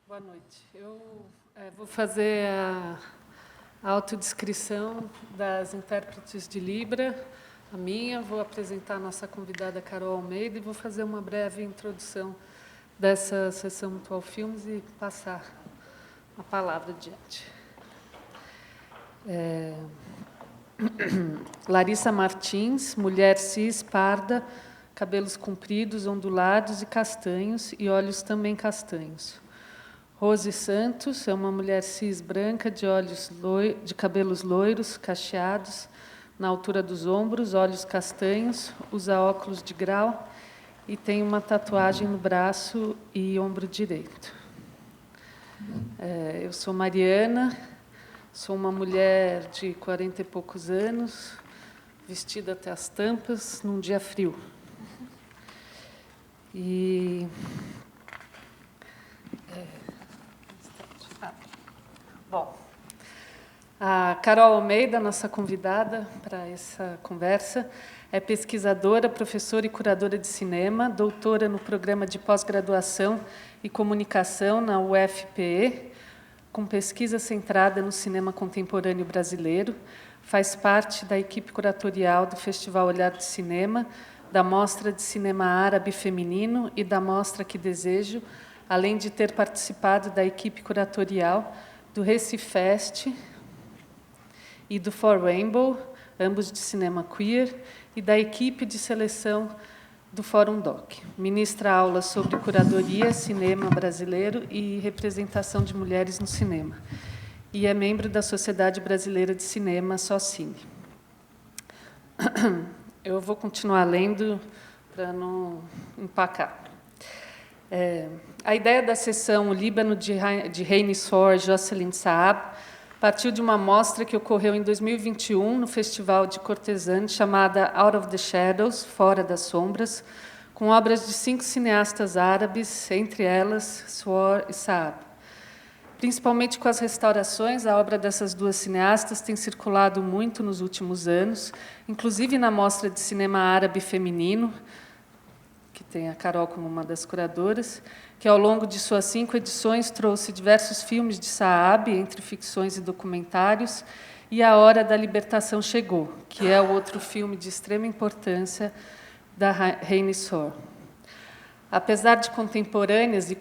Boa noite. Eu vou fazer a autodescrição das intérpretes de Libra, a minha, vou apresentar a nossa convidada Carol Almeida e vou fazer uma breve introdução dessa sessão Mutual Filmes e passar a palavra adiante. Larissa Martins, mulher cis, parda, cabelos compridos, ondulados e castanhos, e olhos também castanhos. Rose Santos é uma mulher cis branca, de cabelos loiros, cacheados, na altura dos ombros, olhos castanhos, usa óculos de grau e tem uma tatuagem no braço e ombro direito. Eu sou Mariana, sou uma mulher de 40 e poucos anos, vestida até as tampas, num dia frio. Bom, a Carol Almeida, nossa convidada para essa conversa, é pesquisadora, professora e curadora de cinema, doutora no programa de pós-graduação e comunicação na UFPE, com pesquisa centrada no cinema contemporâneo brasileiro, faz parte da equipe curatorial do Festival Olhar de Cinema, da Mostra de Cinema Árabe Feminino e da Mostra Que Desejo, além de ter participado da equipe curatorial do Recifest e do For Rainbow, ambos de cinema queer, e da equipe de seleção do Fórum Doc. Ministra aulas sobre curadoria, cinema brasileiro e representação de mulheres no cinema. E é membro da Sociedade Brasileira de Cinema, SOCINE. Eu vou continuar lendo para não empacar. A ideia da sessão O Líbano de Hany Sor e Jocelyn Saab partiu de uma mostra que ocorreu em 2021 no Festival de Cortesane, chamada Out of the Shadows, Fora das Sombras, com obras de 5 cineastas árabes, entre elas Sor e Saab. Principalmente com as restaurações, a obra dessas duas cineastas tem circulado muito nos últimos anos, inclusive na Mostra de Cinema Árabe Feminino, que tem a Carol como uma das curadoras, que, ao longo de suas 5 edições, trouxe diversos filmes de Saab, entre ficções e documentários, e A Hora da Libertação Chegou, que é o outro filme de extrema importância da Hany Sor. Apesar de contemporâneas e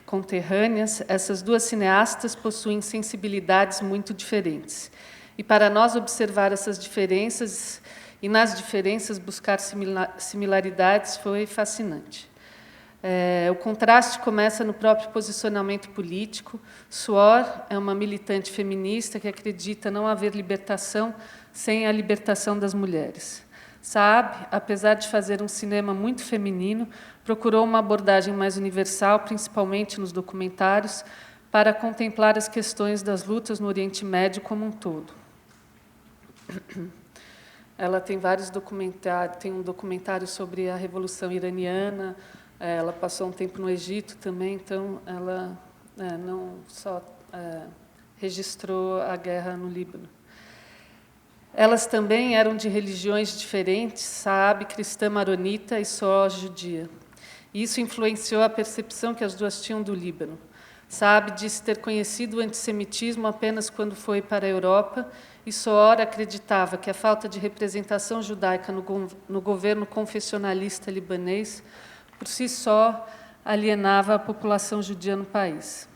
conterrâneas, essas duas cineastas possuem sensibilidades muito diferentes. E, para nós observar essas diferenças e, nas diferenças, buscar similaridades foi fascinante. O contraste começa no próprio posicionamento político. Sor é uma militante feminista que acredita não haver libertação sem a libertação das mulheres. Saab, apesar de fazer um cinema muito feminino, procurou uma abordagem mais universal, principalmente nos documentários, para contemplar as questões das lutas no Oriente Médio como um todo. Ela tem vários documentários, tem um documentário sobre a Revolução Iraniana, ela passou um tempo no Egito também, então ela não só registrou a guerra no Líbano. Elas também eram de religiões diferentes, Saab cristã maronita e Sor judia. Isso influenciou a percepção que as duas tinham do Líbano. Saab disse ter conhecido o antissemitismo apenas quando foi para a Europa, e Sor acreditava que a falta de representação judaica no governo confessionalista libanês, por si só, alienava a população judia no país.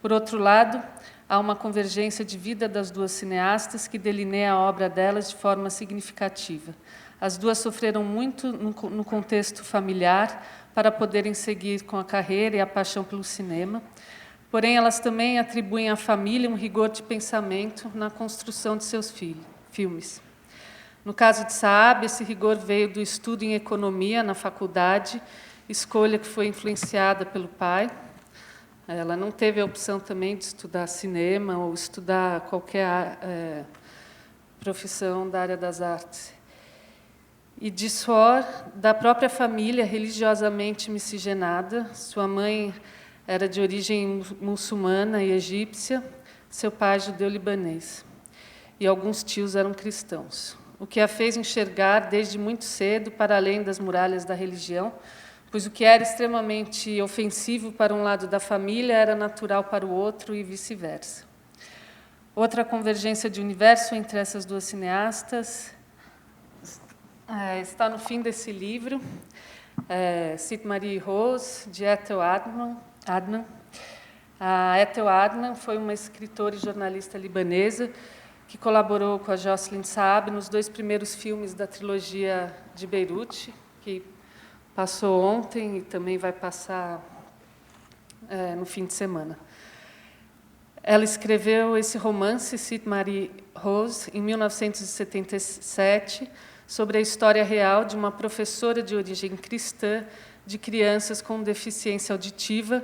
Por outro lado, há uma convergência de vida das duas cineastas que delineia a obra delas de forma significativa. As duas sofreram muito no contexto familiar para poderem seguir com a carreira e a paixão pelo cinema, porém, elas também atribuem à família um rigor de pensamento na construção de seus filmes. No caso de Saab, esse rigor veio do estudo em economia na faculdade, escolha que foi influenciada pelo pai. Ela não teve a opção também de estudar cinema ou estudar qualquer profissão da área das artes. E de Sor, da própria família religiosamente miscigenada. Sua mãe era de origem muçulmana e egípcia, seu pai judeu-libanês. E alguns tios eram cristãos, o que a fez enxergar desde muito cedo, para além das muralhas da religião, pois o que era extremamente ofensivo para um lado da família era natural para o outro e vice-versa. Outra convergência de universo entre essas duas cineastas está no fim desse livro, Sid Marie Rose, de Ethel Adnan. A Ethel Adnan foi uma escritora e jornalista libanesa que colaborou com a Jocelyn Saab nos 2 primeiros filmes da trilogia de Beirute, que passou ontem e também vai passar no fim de semana. Ela escreveu esse romance, Sid Marie Rose, em 1977, sobre a história real de uma professora de origem cristã de crianças com deficiência auditiva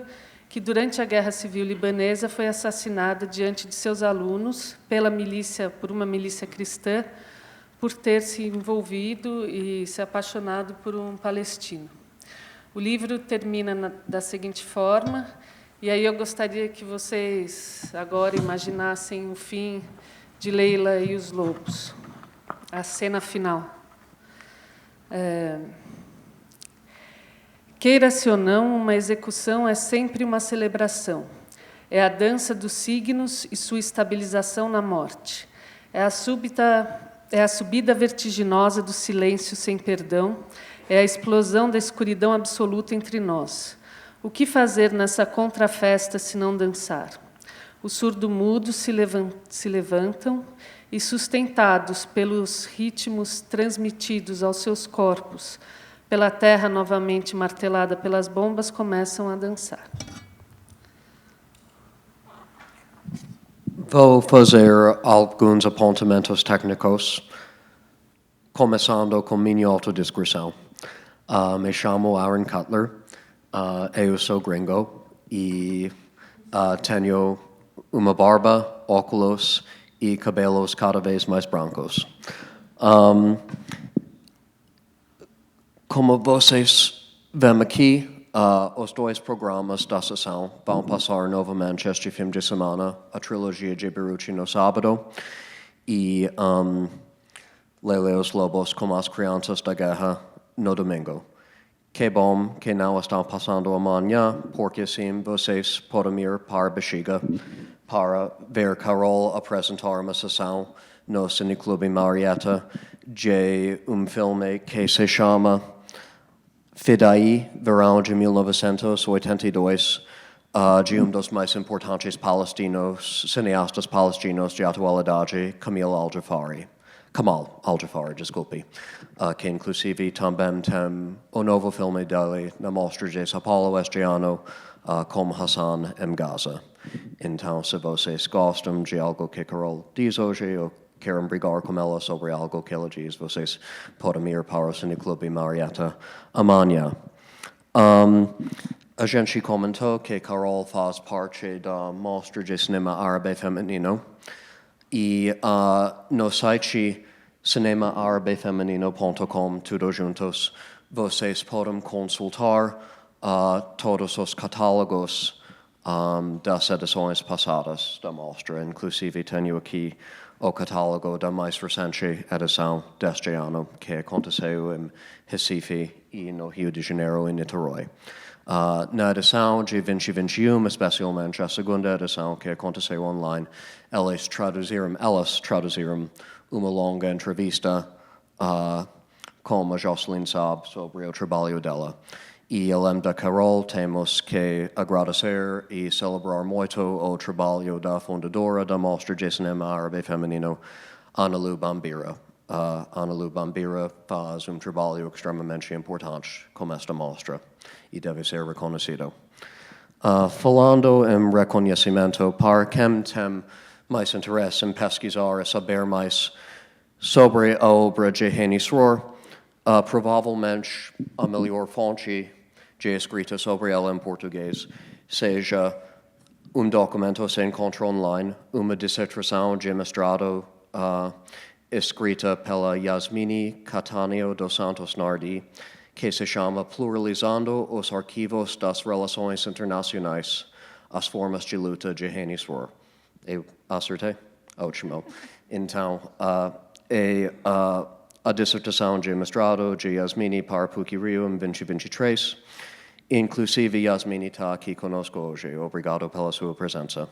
que, durante a Guerra Civil Libanesa, foi assassinada diante de seus alunos por uma milícia cristã, por ter se envolvido e se apaixonado por um palestino. O livro termina da seguinte forma, e aí eu gostaria que vocês agora imaginassem o fim de Leila e os Lobos, a cena final. Queira-se ou não, uma execução é sempre uma celebração. É a dança dos signos e sua estabilização na morte. É a subida vertiginosa do silêncio sem perdão, é a explosão da escuridão absoluta entre nós. O que fazer nessa contrafesta se não dançar? Os surdo-mudos se levantam e, sustentados pelos ritmos transmitidos aos seus corpos, pela terra novamente martelada pelas bombas, começam a dançar. Vou fazer alguns apontamentos técnicos, começando com minha autodescrição. Me chamo Aaron Cutler, eu sou gringo e tenho uma barba, óculos e cabelos cada vez mais brancos. Como vocês veem aqui, os 2 programas da sessão vão passar novamente este fim de semana, a trilogia de Beirute no sábado, e Leila e os Lobos com as crianças da guerra no domingo. Que bom que não estão passando amanhã, porque assim vocês podem ir para Bexiga para ver Carol apresentar uma sessão no Cineclube Marietta de filme que se chama Fidai, verão de 1982, de dos mais importantes cineastas palestinos de atualidade, Kamal Al-Jafari, desculpe, que inclusive também tem novo filme dele na Mostra de São Paulo este ano, com Hassan em Gaza. Então, se vocês gostam de algo que Carol diz hoje, ou querem brigar com ela sobre algo que ela diz, vocês podem ir para o Cineclube Marietta amanhã. A gente comentou que Carol faz parte da Mostra de Cinema Árabe Feminino e no site cinemaarabefeminino.com, tudo juntos, vocês podem consultar todos os catálogos das edições passadas da mostra. Inclusive, tenho aqui o catálogo da mais recente edição deste ano, que aconteceu em Recife e no Rio de Janeiro e Niterói. Na edição de 2021, especialmente a segunda edição, que aconteceu online, elas traduziram uma longa entrevista com a Jocelyn Saab sobre o trabalho dela. E além da Carol, temos que agradecer e celebrar muito o trabalho da fundadora da Mostra de Cinema Árabe Feminino, Ana Lu Bambira. Ana Lu Bambira faz trabalho extremamente importante com esta mostra e deve ser reconhecido. Falando em reconhecimento, para quem tem mais interesse em pesquisar e saber mais sobre a obra de Heni Sroor, provavelmente a melhor fonte de escrita sobre ela em português seja documento se encontra online, uma dissertação de mestrado escrita pela Yasmini Cattaneo dos Santos Nardi, que se chama Pluralizando os Arquivos das Relações Internacionais, as Formas de Luta de Heni Sroor. Eu acertei? Ótimo. Então, a dissertação de mestrado de Yasmini para PUC-Rio em 2023. Inclusive, Yasmini está aqui conosco hoje. Obrigado pela sua presença.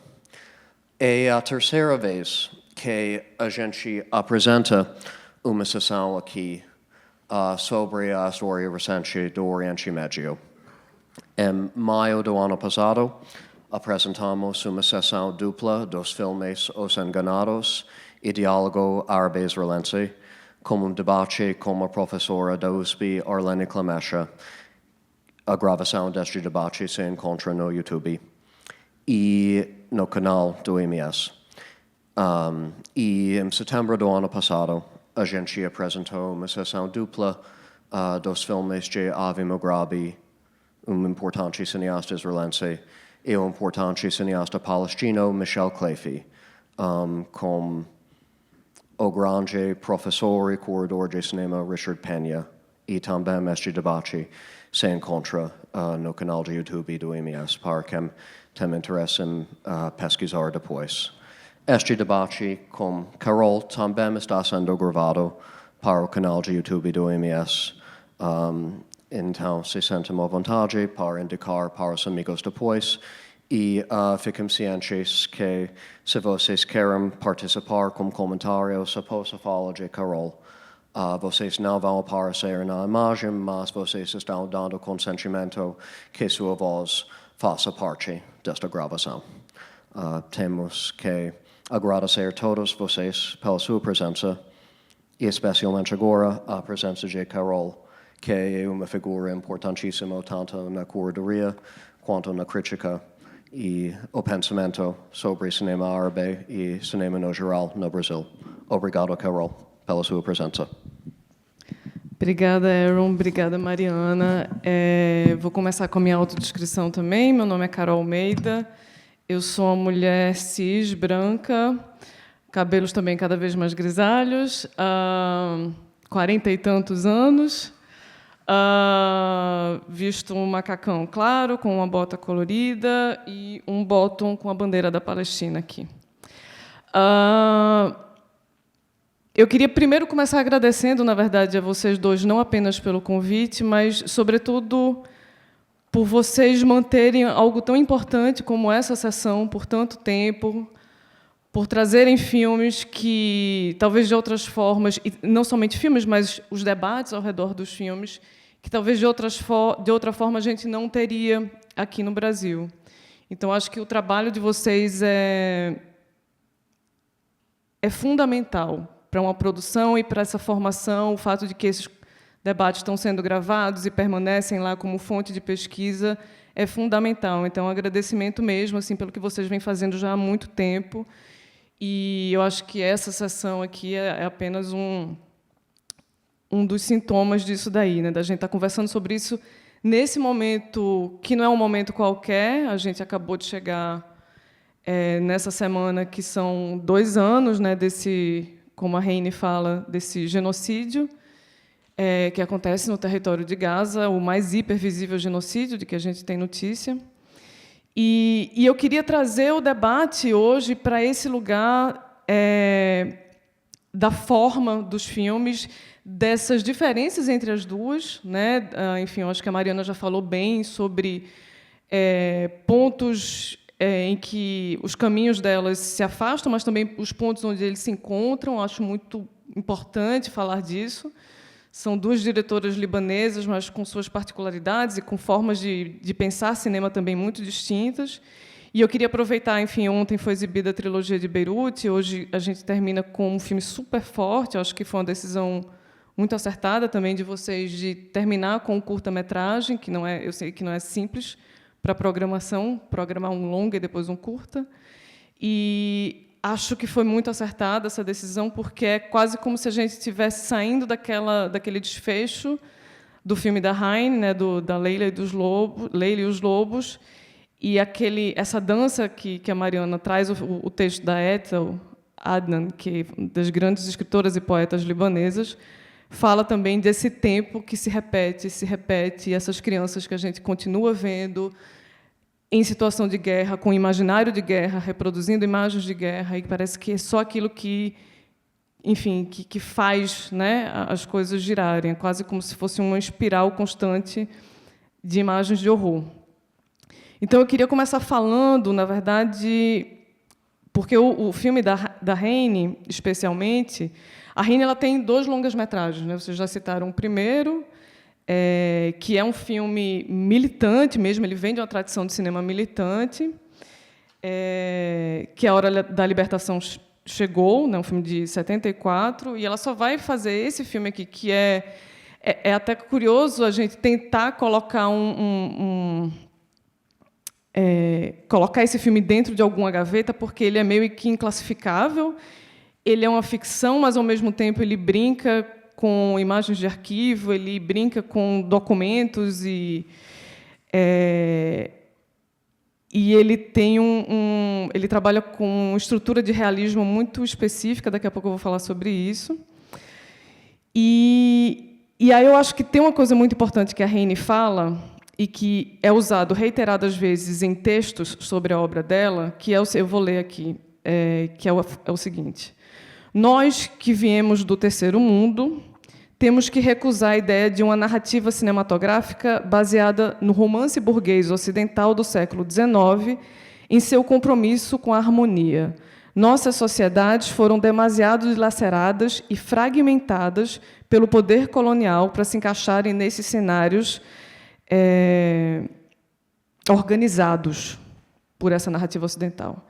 É a terceira vez que a gente apresenta uma sessão aqui sobre a história recente do Oriente Médio. Em maio do ano passado, apresentamos uma sessão dupla dos filmes Os Enganados e Diálogo Árabe-Israelense, como um debate com a professora da USP, Arlene Clemecha. A gravação deste debate se encontra no YouTube e no canal do MS. E em setembro do ano passado, a gente apresentou uma sessão dupla dos filmes de Avi Mughrabi, um importante cineasta israelense, e um importante cineasta palestino, Michel Clafey, com o grande professor e curador de cinema Richard Penha. E também este debate se encontra no canal de YouTube do MS, para quem tem interesse em pesquisar depois. Este debate com Carol também está sendo gravado para o canal de YouTube do MS. Então, se sentem à vontade para indicar para os amigos depois. E fiquem cientes que, se vocês querem participar com comentários após a fala de Carol, vocês não vão aparecer na imagem, mas vocês estão dando consentimento que sua voz faça parte desta gravação. Temos que agradecer a todos vocês pela sua presença, e especialmente agora a presença de Carol, que é uma figura importantíssima tanto na curadoria quanto na crítica e o pensamento sobre cinema árabe e cinema no geral no Brasil. Obrigado, Carol, pela sua presença. Obrigada, Aaron. Obrigada, Mariana. Vou começar com a minha autodescrição também. Meu nome é Carol Almeida. Eu sou uma mulher cis, branca, cabelos também cada vez mais grisalhos, 40 e tantos anos, visto um macacão claro, com uma bota colorida e um bottom com a bandeira da Palestina aqui. Eu queria primeiro começar agradecendo, na verdade, a vocês dois, não apenas pelo convite, mas, sobretudo, por vocês manterem algo tão importante como essa sessão por tanto tempo, por trazerem filmes que, talvez de outras formas, e não somente filmes, mas os debates ao redor dos filmes, que talvez de outra forma a gente não teria aqui no Brasil. Então, acho que o trabalho de vocês é fundamental para uma produção e para essa formação, o fato de que esses debates estão sendo gravados e permanecem lá como fonte de pesquisa é fundamental. Então, agradecimento mesmo assim, pelo que vocês vêm fazendo já há muito tempo. E eu acho que essa sessão aqui é apenas um dos sintomas disso daí, né? Da gente estar conversando sobre isso nesse momento, que não é um momento qualquer. A gente acabou de chegar nessa semana, que são 2 anos, né, desse, como a Heine fala, desse genocídio que acontece no território de Gaza, o mais hipervisível genocídio de que a gente tem notícia. E eu queria trazer o debate hoje para esse lugar da forma dos filmes, dessas diferenças entre as duas, né? Enfim, eu acho que a Mariana já falou bem sobre pontos em que os caminhos delas se afastam, mas também os pontos onde eles se encontram. Acho muito importante falar disso. São 2 diretoras libanesas, mas com suas particularidades e com formas de pensar cinema também muito distintas. E eu queria aproveitar, enfim, ontem foi exibida a trilogia de Beirute, hoje a gente termina com um filme super forte. Eu acho que foi uma decisão muito acertada também de vocês de terminar com um curta-metragem, que não é, eu sei que não é simples para programação, programar um longa e depois um curta. E acho que foi muito acertada essa decisão, porque é quase como se a gente estivesse saindo daquele desfecho do filme da Heine, né, da Leila e os Lobos, e essa dança que a Mariana traz, o texto da Ethel Adnan, que é das grandes escritoras e poetas libanesas, fala também desse tempo que se repete, e essas crianças que a gente continua vendo em situação de guerra, com imaginário de guerra, reproduzindo imagens de guerra, e parece que é só aquilo que enfim, que faz, né, as coisas girarem, é quase como se fosse uma espiral constante de imagens de horror. Então, eu queria começar falando, na verdade, porque o filme da Raine, especialmente, a Raine ela tem 2 longas-metragens, né? Vocês já citaram o primeiro, que é um filme militante mesmo, ele vem de uma tradição de cinema militante, que a Hora da Libertação chegou, né, um filme de 74, e ela só vai fazer esse filme aqui, que é até curioso a gente tentar colocar colocar esse filme dentro de alguma gaveta, porque ele é meio que inclassificável, ele é uma ficção, mas, ao mesmo tempo, ele brinca com imagens de arquivo, ele brinca com documentos e ele tem ele trabalha com uma estrutura de realismo muito específica, daqui a pouco eu vou falar sobre isso. E aí eu acho que tem uma coisa muito importante que a Raine fala e que é usado reiteradas vezes em textos sobre a obra dela, que eu vou ler aqui, que é o seguinte: nós que viemos do terceiro mundo temos que recusar a ideia de uma narrativa cinematográfica baseada no romance burguês ocidental do século XIX em seu compromisso com a harmonia. Nossas sociedades foram demasiado dilaceradas e fragmentadas pelo poder colonial para se encaixarem nesses cenários organizados por essa narrativa ocidental.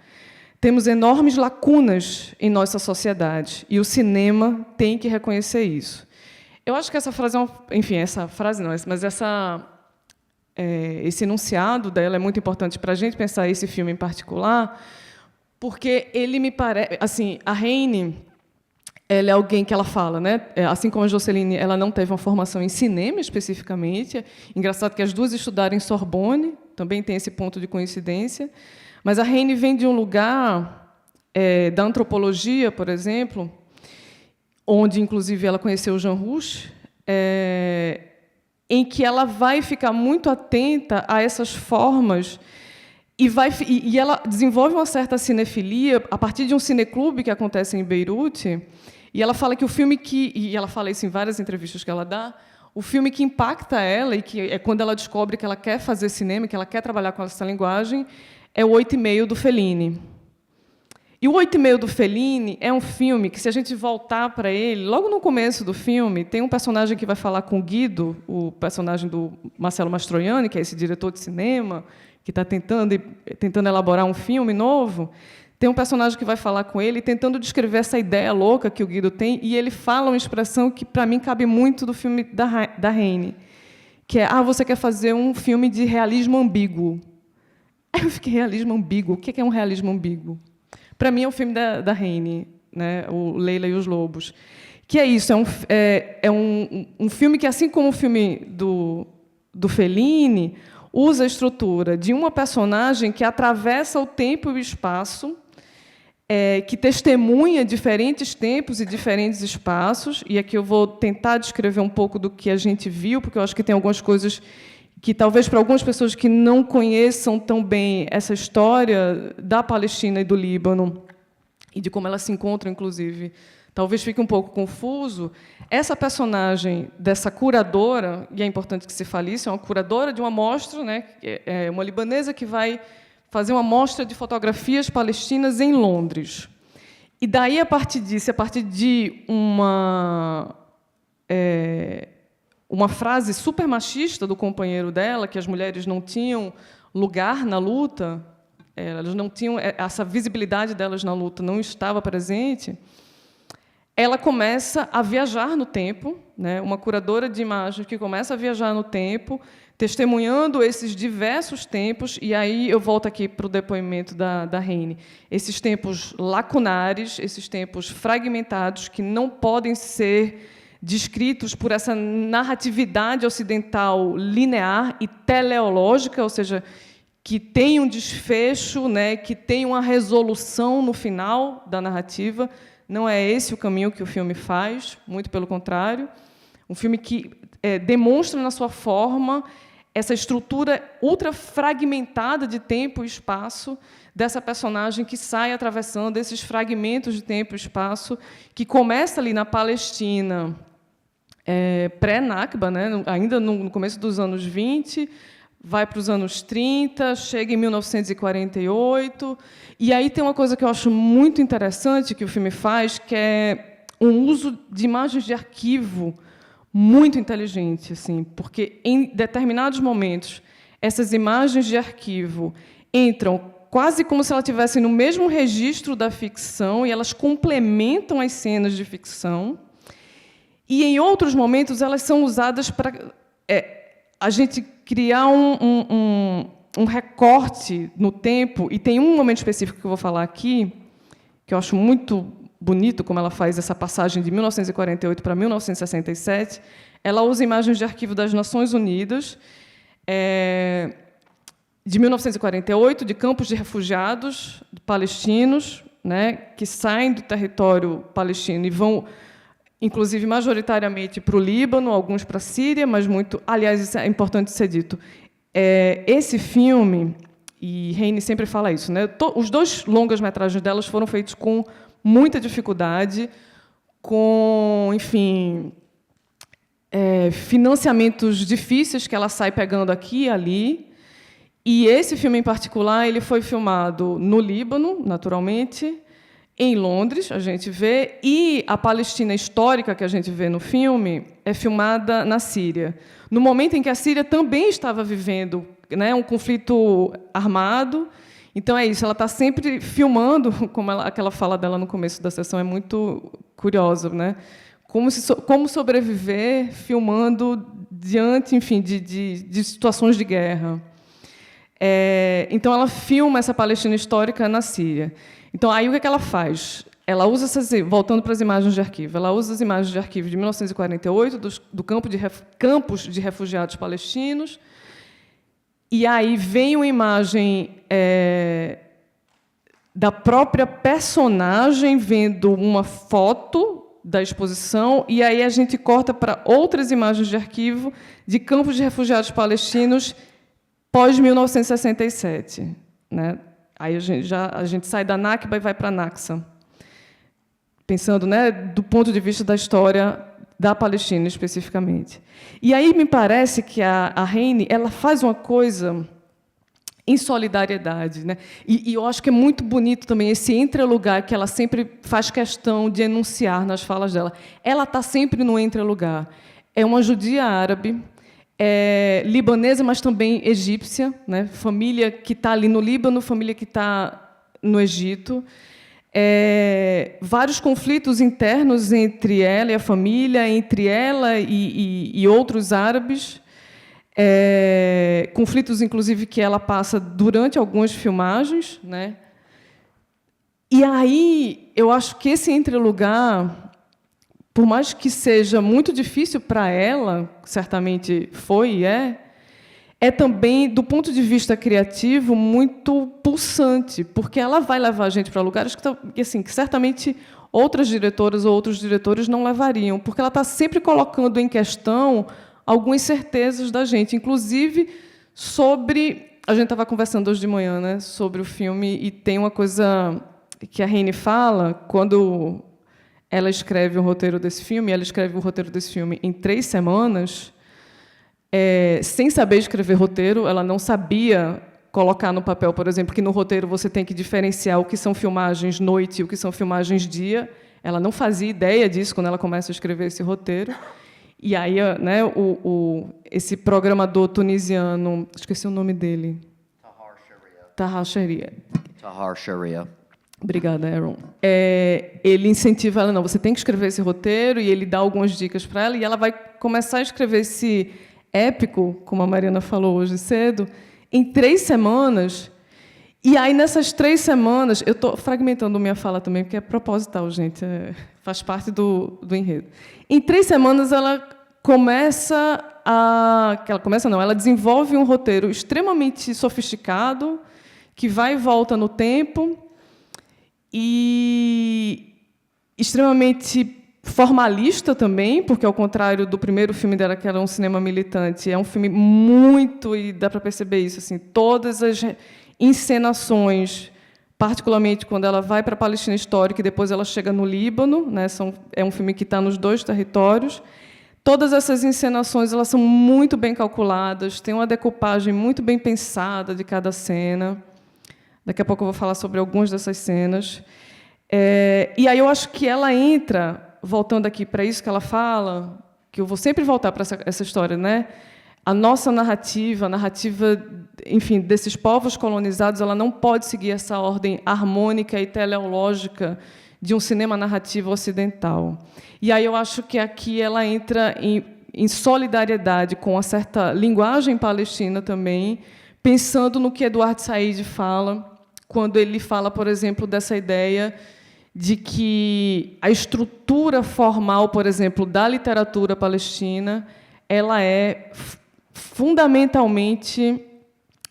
Temos enormes lacunas em nossa sociedade e o cinema tem que reconhecer isso. Eu acho que essa frase essa frase não, mas esse enunciado dela é muito importante para a gente pensar esse filme em particular, porque ele me parece, assim, a Raine, ela é alguém que ela fala, né? Assim como a Jocelyne, ela não teve uma formação em cinema especificamente. Engraçado que as duas estudaram em Sorbonne, também tem esse ponto de coincidência. Mas a Raine vem de um lugar da antropologia, por exemplo, onde, inclusive, ela conheceu o Jean Rouch, em que ela vai ficar muito atenta a essas formas e ela desenvolve uma certa cinefilia a partir de um cineclube que acontece em Beirute, e ela fala que o filme e ela fala isso em várias entrevistas que ela dá, o filme que impacta ela, e que é quando ela descobre que ela quer fazer cinema, que ela quer trabalhar com essa linguagem, é o 8,5 do Fellini. E o 8,5 do Fellini é um filme que, se a gente voltar para ele, logo no começo do filme, tem um personagem que vai falar com o Guido, o personagem do Marcello Mastroianni, que é esse diretor de cinema, que está tentando elaborar um filme novo. Tem um personagem que vai falar com ele, tentando descrever essa ideia louca que o Guido tem, e ele fala uma expressão que, para mim, cabe muito do filme da Raine, que é: você quer fazer um filme de realismo ambíguo. Aí eu fiquei: realismo ambíguo? O que é um realismo ambíguo? Para mim, é o filme da Raine, né, o Leila e os Lobos. Que é isso, é um filme que, assim como o filme do Fellini, usa a estrutura de uma personagem que atravessa o tempo e o espaço, que testemunha diferentes tempos e diferentes espaços. E aqui eu vou tentar descrever um pouco do que a gente viu, porque eu acho que tem algumas coisas que, talvez, para algumas pessoas que não conheçam tão bem essa história da Palestina e do Líbano, e de como elas se encontram, inclusive, talvez fique um pouco confuso. Essa personagem dessa curadora, e é importante que se fale isso, é uma curadora de uma mostra, né, é uma libanesa que vai fazer uma mostra de fotografias palestinas em Londres. E daí, a partir disso, a partir de uma frase super machista do companheiro dela, que as mulheres não tinham lugar na luta, elas não tinham essa visibilidade delas na luta, não estava presente. Ela começa a viajar no tempo, né? Uma curadora de imagens que começa a viajar no tempo, testemunhando esses diversos tempos. E aí eu volto aqui para o depoimento da Raine. Esses tempos lacunares, esses tempos fragmentados, que não podem ser descritos por essa narratividade ocidental linear e teleológica, ou seja, que tem um desfecho, né, que tem uma resolução no final da narrativa. Não é esse o caminho que o filme faz, muito pelo contrário. Um filme que demonstra, na sua forma, essa estrutura ultra fragmentada de tempo e espaço dessa personagem que sai atravessando esses fragmentos de tempo e espaço, que começa ali na Palestina, pré-Nakba, né, ainda no começo dos anos 20, vai para os anos 30, chega em 1948, e aí tem uma coisa que eu acho muito interessante que o filme faz, que é um uso de imagens de arquivo muito inteligente, assim, porque em determinados momentos essas imagens de arquivo entram quase como se elas estivessem no mesmo registro da ficção e elas complementam as cenas de ficção, e em outros momentos elas são usadas para a gente criar um recorte no tempo, e tem um momento específico que eu vou falar aqui, que eu acho muito bonito, como ela faz essa passagem de 1948 para 1967. Ela usa imagens de arquivo das Nações Unidas, de 1948, de campos de refugiados palestinos, né, que saem do território palestino e vão, inclusive, majoritariamente para o Líbano, alguns para a Síria, mas muito... Aliás, isso é importante ser dito. Esse filme, e Heine sempre fala isso, né, os 2 longas-metragens delas foram feitos com muita dificuldade, com, enfim, financiamentos difíceis que ela sai pegando aqui e ali. E esse filme, em particular, ele foi filmado no Líbano, naturalmente, em Londres, a gente vê, e a Palestina histórica que a gente vê no filme é filmada na Síria, no momento em que a Síria também estava vivendo, né, um conflito armado. Então, é isso, ela está sempre filmando, como aquela fala dela no começo da sessão é muito curiosa, né? Como sobreviver filmando diante, enfim, de situações de guerra. Então, ela filma essa Palestina histórica na Síria. Então, aí o que ela faz? Ela usa voltando para as imagens de arquivo, ela usa as imagens de arquivo de 1948, do campos de refugiados palestinos, e aí vem uma imagem da própria personagem vendo uma foto da exposição, e aí a gente corta para outras imagens de arquivo de campos de refugiados palestinos pós-1967. Né? Aí a gente sai da Nakba e vai para a Naksa, pensando, né, do ponto de vista da história da Palestina, especificamente. E aí me parece que a Heine ela faz uma coisa em solidariedade, né? E eu acho que é muito bonito também esse entrelugar que ela sempre faz questão de enunciar nas falas dela. Ela está sempre no entrelugar. É uma judia árabe, libanesa, mas também egípcia, né? Família que está ali no Líbano, família que está no Egito. Vários conflitos internos entre ela e a família, entre ela e outros árabes, conflitos, inclusive, que ela passa durante algumas filmagens, né? E aí eu acho que esse entrelugar, por mais que seja muito difícil para ela, certamente foi e é também, do ponto de vista criativo, muito pulsante, porque ela vai levar a gente para lugares que certamente outras diretoras ou outros diretores não levariam, porque ela está sempre colocando em questão algumas certezas da gente, inclusive sobre... A gente estava conversando hoje de manhã, né, sobre o filme, e tem uma coisa que a Heine fala, quando ela escreve o roteiro desse filme, em 3 semanas... sem saber escrever roteiro, ela não sabia colocar no papel, por exemplo, que no roteiro você tem que diferenciar o que são filmagens noite e o que são filmagens dia. Ela não fazia ideia disso quando ela começa a escrever esse roteiro. E aí, né, esse programador tunisiano, esqueci o nome dele. Tahar Sharia. Obrigada, Aaron. Ele incentiva ela, não, você tem que escrever esse roteiro, e ele dá algumas dicas para ela, e ela vai começar a escrever esse épico, como a Mariana falou hoje cedo, em 3 semanas. E aí, nessas 3 semanas, eu estou fragmentando minha fala também, porque é proposital, gente, faz parte do enredo. Em 3 semanas, ela ela desenvolve um roteiro extremamente sofisticado, que vai e volta no tempo, e extremamente formalista também, porque, ao contrário do primeiro filme dela, que era um cinema militante, é um filme muito, e dá para perceber isso, assim, todas as encenações, particularmente quando ela vai para a Palestina histórica e depois ela chega no Líbano, né, é um filme que está nos dois territórios. Todas essas encenações elas são muito bem calculadas, tem uma decupagem muito bem pensada de cada cena. Daqui a pouco eu vou falar sobre algumas dessas cenas. E aí eu acho que ela entra, voltando aqui para isso que ela fala, que eu vou sempre voltar para essa história, né? A nossa narrativa, a narrativa, enfim, desses povos colonizados, ela não pode seguir essa ordem harmônica e teleológica de um cinema narrativo ocidental. E aí eu acho que aqui ela entra em solidariedade com uma certa linguagem palestina também, pensando no que Eduardo Said fala, quando ele fala, por exemplo, dessa ideia de que a estrutura formal, por exemplo, da literatura palestina, ela é fundamentalmente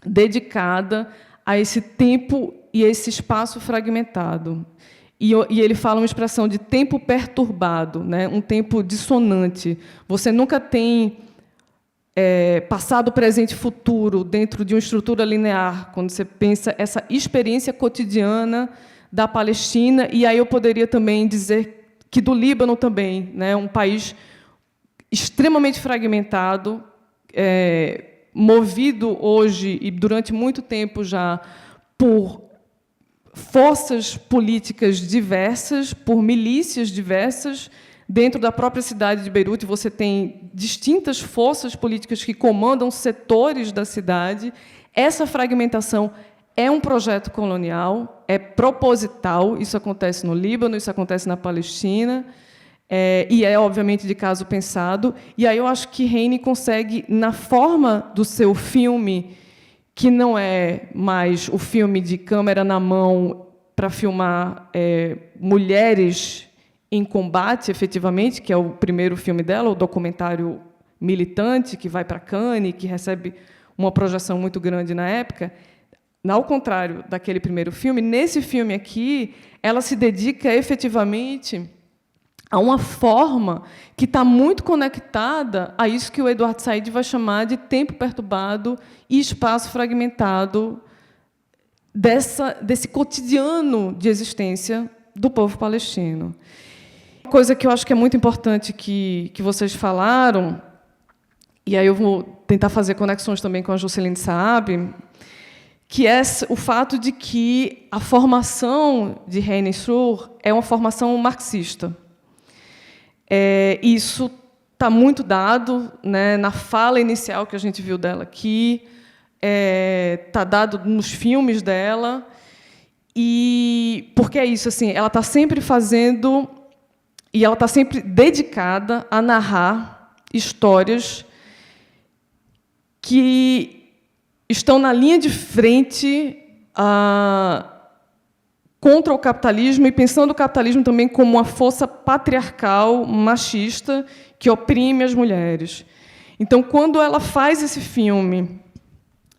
dedicada a esse tempo e esse espaço fragmentado. E ele fala uma expressão de tempo perturbado, né? Um tempo dissonante. Você nunca tem passado, presente e futuro dentro de uma estrutura linear, quando você pensa essa experiência cotidiana da Palestina, e aí eu poderia também dizer que do Líbano também, né? Um país extremamente fragmentado, movido hoje e durante muito tempo já por forças políticas diversas, por milícias diversas. Dentro da própria cidade de Beirute, você tem distintas forças políticas que comandam setores da cidade. Essa fragmentação é um projeto colonial, é proposital, isso acontece no Líbano, isso acontece na Palestina, e é, obviamente, de caso pensado. E aí eu acho que Heine consegue, na forma do seu filme, que não é mais o filme de câmera na mão para filmar mulheres em combate, efetivamente, que é o primeiro filme dela, o documentário militante, que vai para Cannes, que recebe uma projeção muito grande na época. Ao contrário daquele primeiro filme, nesse filme aqui, ela se dedica efetivamente a uma forma que está muito conectada a isso que o Eduardo Said vai chamar de tempo perturbado e espaço fragmentado desse cotidiano de existência do povo palestino. Uma coisa que eu acho que é muito importante que vocês falaram, e aí eu vou tentar fazer conexões também com a Jocelyne Saab, que é o fato de que a formação de Heine Srour é uma formação marxista. Isso está muito dado, né, na fala inicial que a gente viu dela aqui, está dado nos filmes dela, e porque é isso, assim, ela está sempre fazendo, e ela está sempre dedicada a narrar histórias que estão na linha de frente contra o capitalismo e pensando o capitalismo também como uma força patriarcal, machista, que oprime as mulheres. Então, quando ela faz esse filme,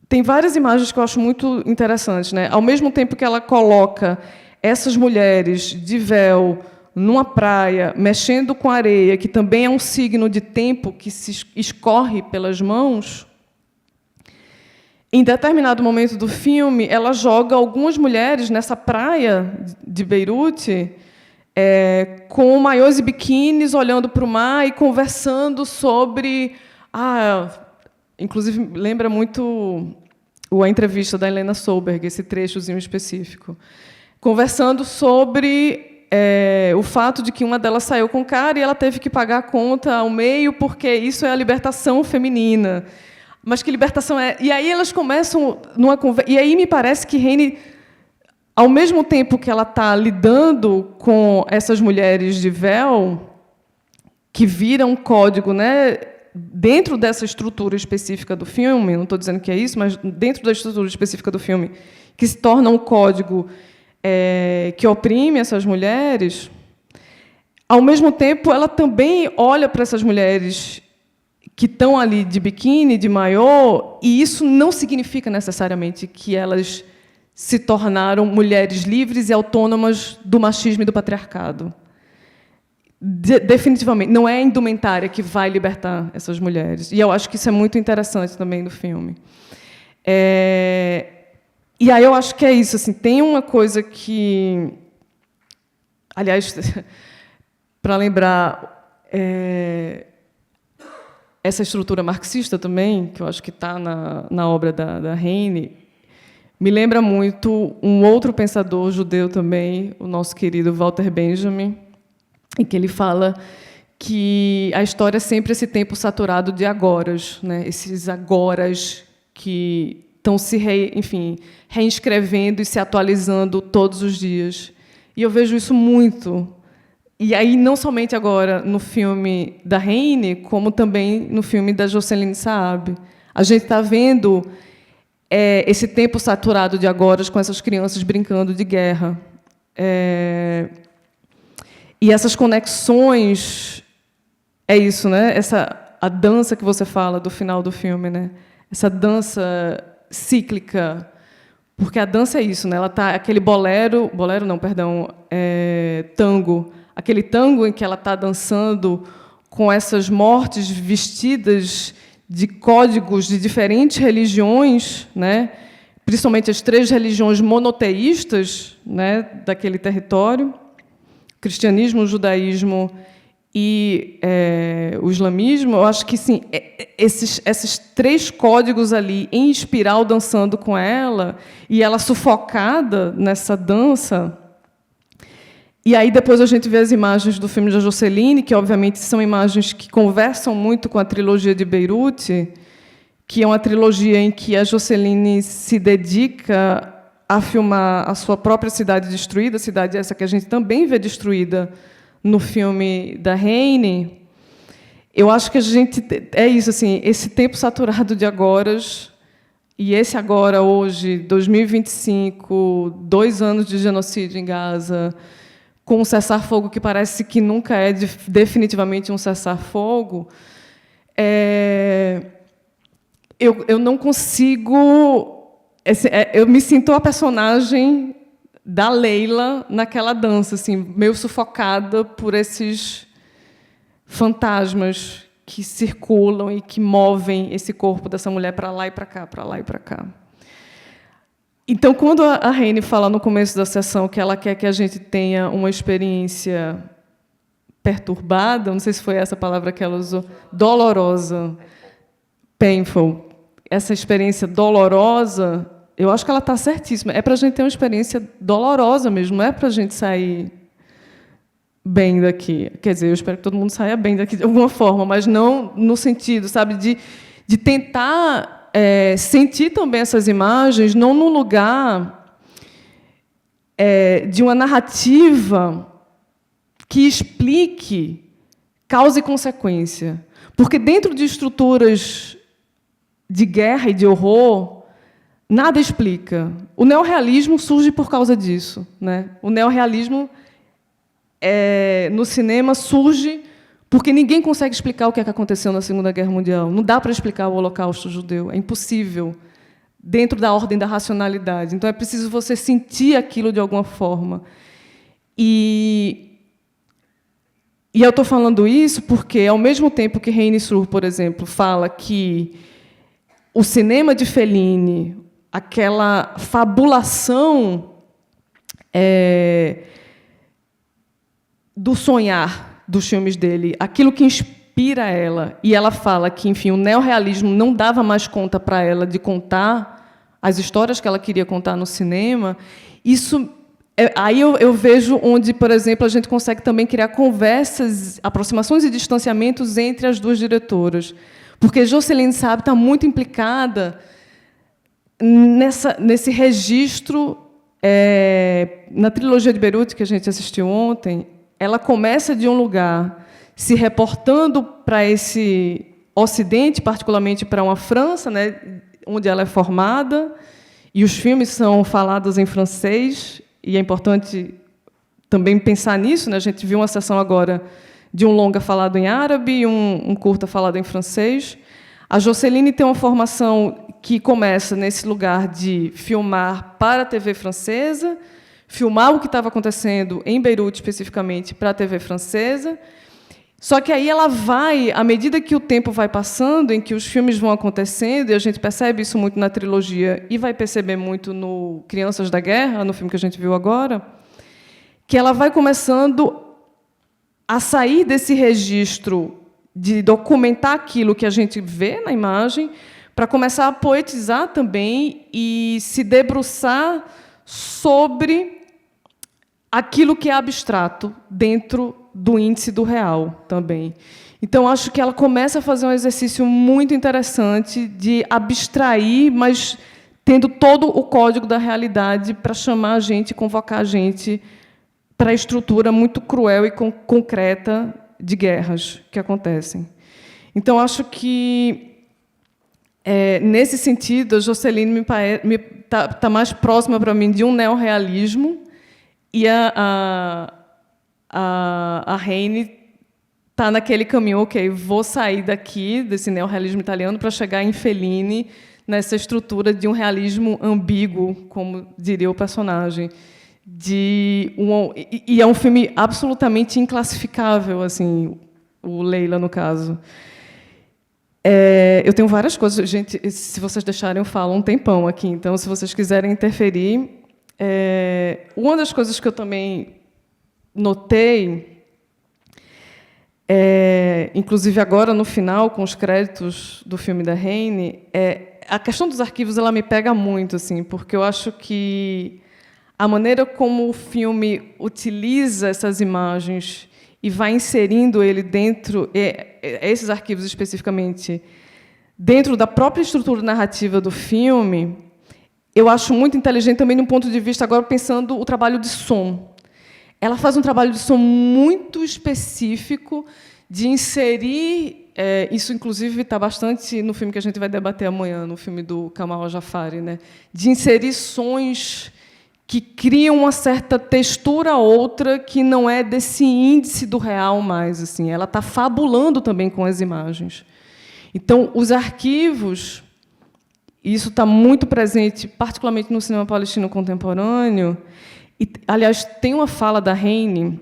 tem várias imagens que eu acho muito interessantes, né? Ao mesmo tempo que ela coloca essas mulheres de véu numa praia, mexendo com areia, que também é um signo de tempo que se escorre pelas mãos, em determinado momento do filme, ela joga algumas mulheres nessa praia de Beirute, com maiôs e biquínis, olhando para o mar e conversando sobre... inclusive, lembra muito a entrevista da Helena Solberg, esse trechozinho específico. Conversando sobre o fato de que uma delas saiu com o cara e ela teve que pagar a conta ao meio, porque isso é a libertação feminina. Mas que libertação é... E aí elas começam numa conversa... E aí me parece que Heine, ao mesmo tempo que ela está lidando com essas mulheres de véu, que viram um código, né, dentro dessa estrutura específica do filme, não estou dizendo que é isso, mas dentro da estrutura específica do filme, que se torna um código que oprime essas mulheres, ao mesmo tempo ela também olha para essas mulheres que estão ali de biquíni, de maiô, e isso não significa necessariamente que elas se tornaram mulheres livres e autônomas do machismo e do patriarcado. definitivamente, não é a indumentária que vai libertar essas mulheres. E eu acho que isso é muito interessante também do filme. E aí eu acho que é isso. Assim, tem uma coisa que... Aliás, para lembrar... essa estrutura marxista também, que eu acho que está na obra da Heine, me lembra muito um outro pensador judeu também, o nosso querido Walter Benjamin, em que ele fala que a história é sempre esse tempo saturado de agoras, né? Esses agoras que estão se reinscrevendo e se atualizando todos os dias. E eu vejo isso muito. E aí, não somente agora no filme da Heine, como também no filme da Jocelyne Saab. A gente está vendo esse tempo saturado de agoras com essas crianças brincando de guerra. E essas conexões... É isso, né? A dança que você fala do final do filme, né? Essa dança cíclica. Porque a dança é isso, né? Ela tá aquele tango. Aquele tango em que ela está dançando com essas mortes vestidas de códigos de diferentes religiões, né? Principalmente as 3 religiões monoteístas, né, daquele território, o cristianismo, o judaísmo e o islamismo. Eu acho que sim, esses 3 códigos ali em espiral dançando com ela, e ela sufocada nessa dança. E aí depois a gente vê as imagens do filme da Jocelyne, que obviamente são imagens que conversam muito com a trilogia de Beirute, que é uma trilogia em que a Jocelyne se dedica a filmar a sua própria cidade destruída, cidade essa que a gente também vê destruída no filme da Heine. Eu acho que a gente é isso, assim, esse tempo saturado de agoras, e esse agora hoje, 2025, 2 anos de genocídio em Gaza, com um cessar-fogo que parece que nunca é definitivamente um cessar-fogo, eu não consigo... Eu me sinto a personagem da Leila naquela dança, assim, meio sufocada por esses fantasmas que circulam e que movem esse corpo dessa mulher para lá e para cá, para lá e para cá. Então, quando a Heine fala no começo da sessão que ela quer que a gente tenha uma experiência perturbada, não sei se foi essa palavra que ela usou, dolorosa, painful, essa experiência dolorosa, eu acho que ela está certíssima. É para a gente ter uma experiência dolorosa mesmo, não é para a gente sair bem daqui. Quer dizer, eu espero que todo mundo saia bem daqui de alguma forma, mas não no sentido, sabe, de tentar... sentir também essas imagens, não num lugar de uma narrativa que explique causa e consequência. Porque, dentro de estruturas de guerra e de horror, nada explica. O neorrealismo surge por causa disso, né? O neorrealismo, no cinema, surge... porque ninguém consegue explicar o que aconteceu na Segunda Guerra Mundial. Não dá para explicar o Holocausto judeu. É impossível, dentro da ordem da racionalidade. Então, é preciso você sentir aquilo de alguma forma. E eu estou falando isso porque, ao mesmo tempo que Heine Sur, por exemplo, fala que o cinema de Fellini, aquela fabulação do sonhar dos filmes dele, aquilo que inspira ela, e ela fala que, enfim, o neorrealismo não dava mais conta para ela de contar as histórias que ela queria contar no cinema, isso... Aí eu vejo onde, por exemplo, a gente consegue também criar conversas, aproximações e distanciamentos entre as 2 diretoras. Porque Jocelyne Saab está muito implicada nesse registro, na trilogia de Beirute, que a gente assistiu ontem. Ela começa de um lugar, se reportando para esse Ocidente, particularmente para uma França, né, onde ela é formada, e os filmes são falados em francês, e é importante também pensar nisso, né? A gente viu uma sessão agora de um longa falado em árabe e um curta falado em francês. A Jocelyne tem uma formação que começa nesse lugar de filmar para a TV francesa, filmar o que estava acontecendo em Beirute, especificamente, para a TV francesa. Só que aí ela vai, à medida que o tempo vai passando, em que os filmes vão acontecendo, e a gente percebe isso muito na trilogia, e vai perceber muito no Crianças da Guerra, no filme que a gente viu agora, que ela vai começando a sair desse registro de documentar aquilo que a gente vê na imagem, para começar a poetizar também e se debruçar sobre aquilo que é abstrato dentro do índice do real também. Então, acho que ela começa a fazer um exercício muito interessante de abstrair, mas tendo todo o código da realidade para chamar a gente, convocar a gente para a estrutura muito cruel e concreta de guerras que acontecem. Então, acho que, nesse sentido, a Josceline está mais próxima para mim de um neorrealismo, e a Heine está naquele caminho, ok, vou sair daqui, desse neorrealismo italiano, para chegar em Fellini, nessa estrutura de um realismo ambíguo, como diria o personagem. E é um filme absolutamente inclassificável, assim, o Leila, no caso. Eu tenho várias coisas, gente, se vocês deixarem, eu falo um tempão aqui, então, se vocês quiserem interferir. Uma das coisas que eu também notei, inclusive agora no final, com os créditos do filme da Heine, a questão dos arquivos ela me pega muito, assim, porque eu acho que a maneira como o filme utiliza essas imagens e vai inserindo ele dentro, esses arquivos especificamente, dentro da própria estrutura narrativa do filme, eu acho muito inteligente também, de um ponto de vista, agora pensando o trabalho de som. Ela faz um trabalho de som muito específico, de inserir, isso, inclusive, está bastante no filme que a gente vai debater amanhã, no filme do Kamal Jafari, né? De inserir sons que criam uma certa textura outra que não é desse índice do real mais. Assim. Ela está fabulando também com as imagens. Então, os arquivos, isso está muito presente, particularmente no cinema palestino contemporâneo. E, aliás, tem uma fala da Heine,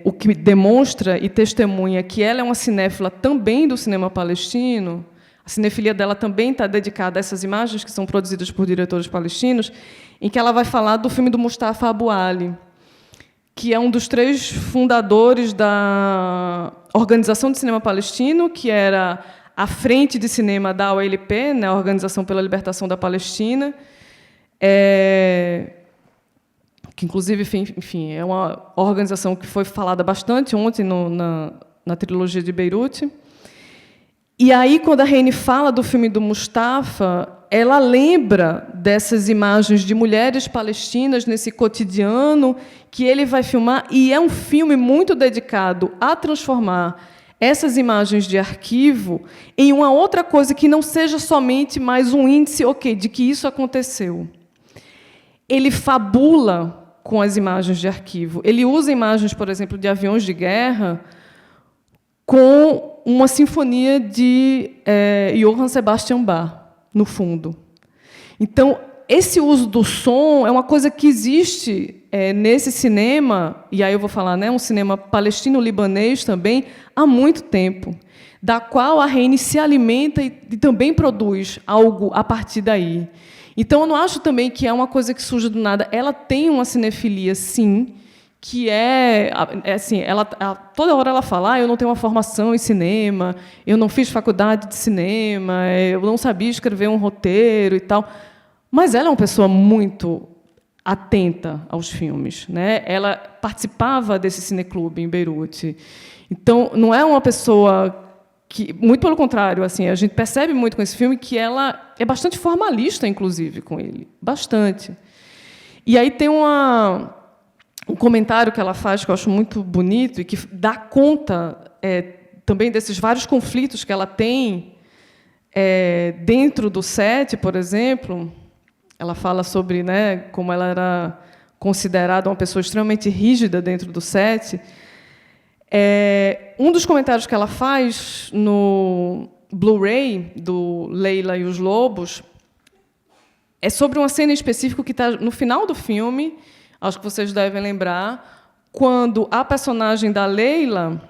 o que demonstra e testemunha que ela é uma cinéfila também do cinema palestino. A cinefilia dela também está dedicada a essas imagens que são produzidas por diretores palestinos, em que ela vai falar do filme do Mustafa Abu Ali, que é um dos 3 fundadores da Organização de Cinema Palestino, que era a frente de cinema da OLP, né, a Organização pela Libertação da Palestina, que, inclusive, enfim, é uma organização que foi falada bastante ontem na trilogia de Beirute. E aí, quando a Heine fala do filme do Mustafa, ela lembra dessas imagens de mulheres palestinas nesse cotidiano que ele vai filmar, e é um filme muito dedicado a transformar essas imagens de arquivo em uma outra coisa que não seja somente mais um índice, ok, de que isso aconteceu. Ele fabula com as imagens de arquivo. Ele usa imagens, por exemplo, de aviões de guerra com uma sinfonia de Johann Sebastian Bach, no fundo. Então, esse uso do som é uma coisa que existe nesse cinema, e aí eu vou falar, né, um cinema palestino-libanês também, há muito tempo, da qual a Heine se alimenta e também produz algo a partir daí. Então, eu não acho também que é uma coisa que surge do nada. Ela tem uma cinefilia, sim, que assim, toda hora ela fala, eu não tenho uma formação em cinema, eu não fiz faculdade de cinema, eu não sabia escrever um roteiro e tal. Mas ela é uma pessoa muito atenta aos filmes, né? Ela participava desse cineclube em Beirute. Então, não é uma pessoa que, muito pelo contrário, assim, a gente percebe muito com esse filme que ela é bastante formalista, inclusive, com ele, bastante. E aí tem um comentário que ela faz que eu acho muito bonito e que dá conta também desses vários conflitos que ela tem dentro do set, por exemplo. Ela fala sobre, né, como ela era considerada uma pessoa extremamente rígida dentro do set. Um dos comentários que ela faz no Blu-ray do Leila e os Lobos é sobre uma cena específica que está no final do filme, acho que vocês devem lembrar, quando a personagem da Leila,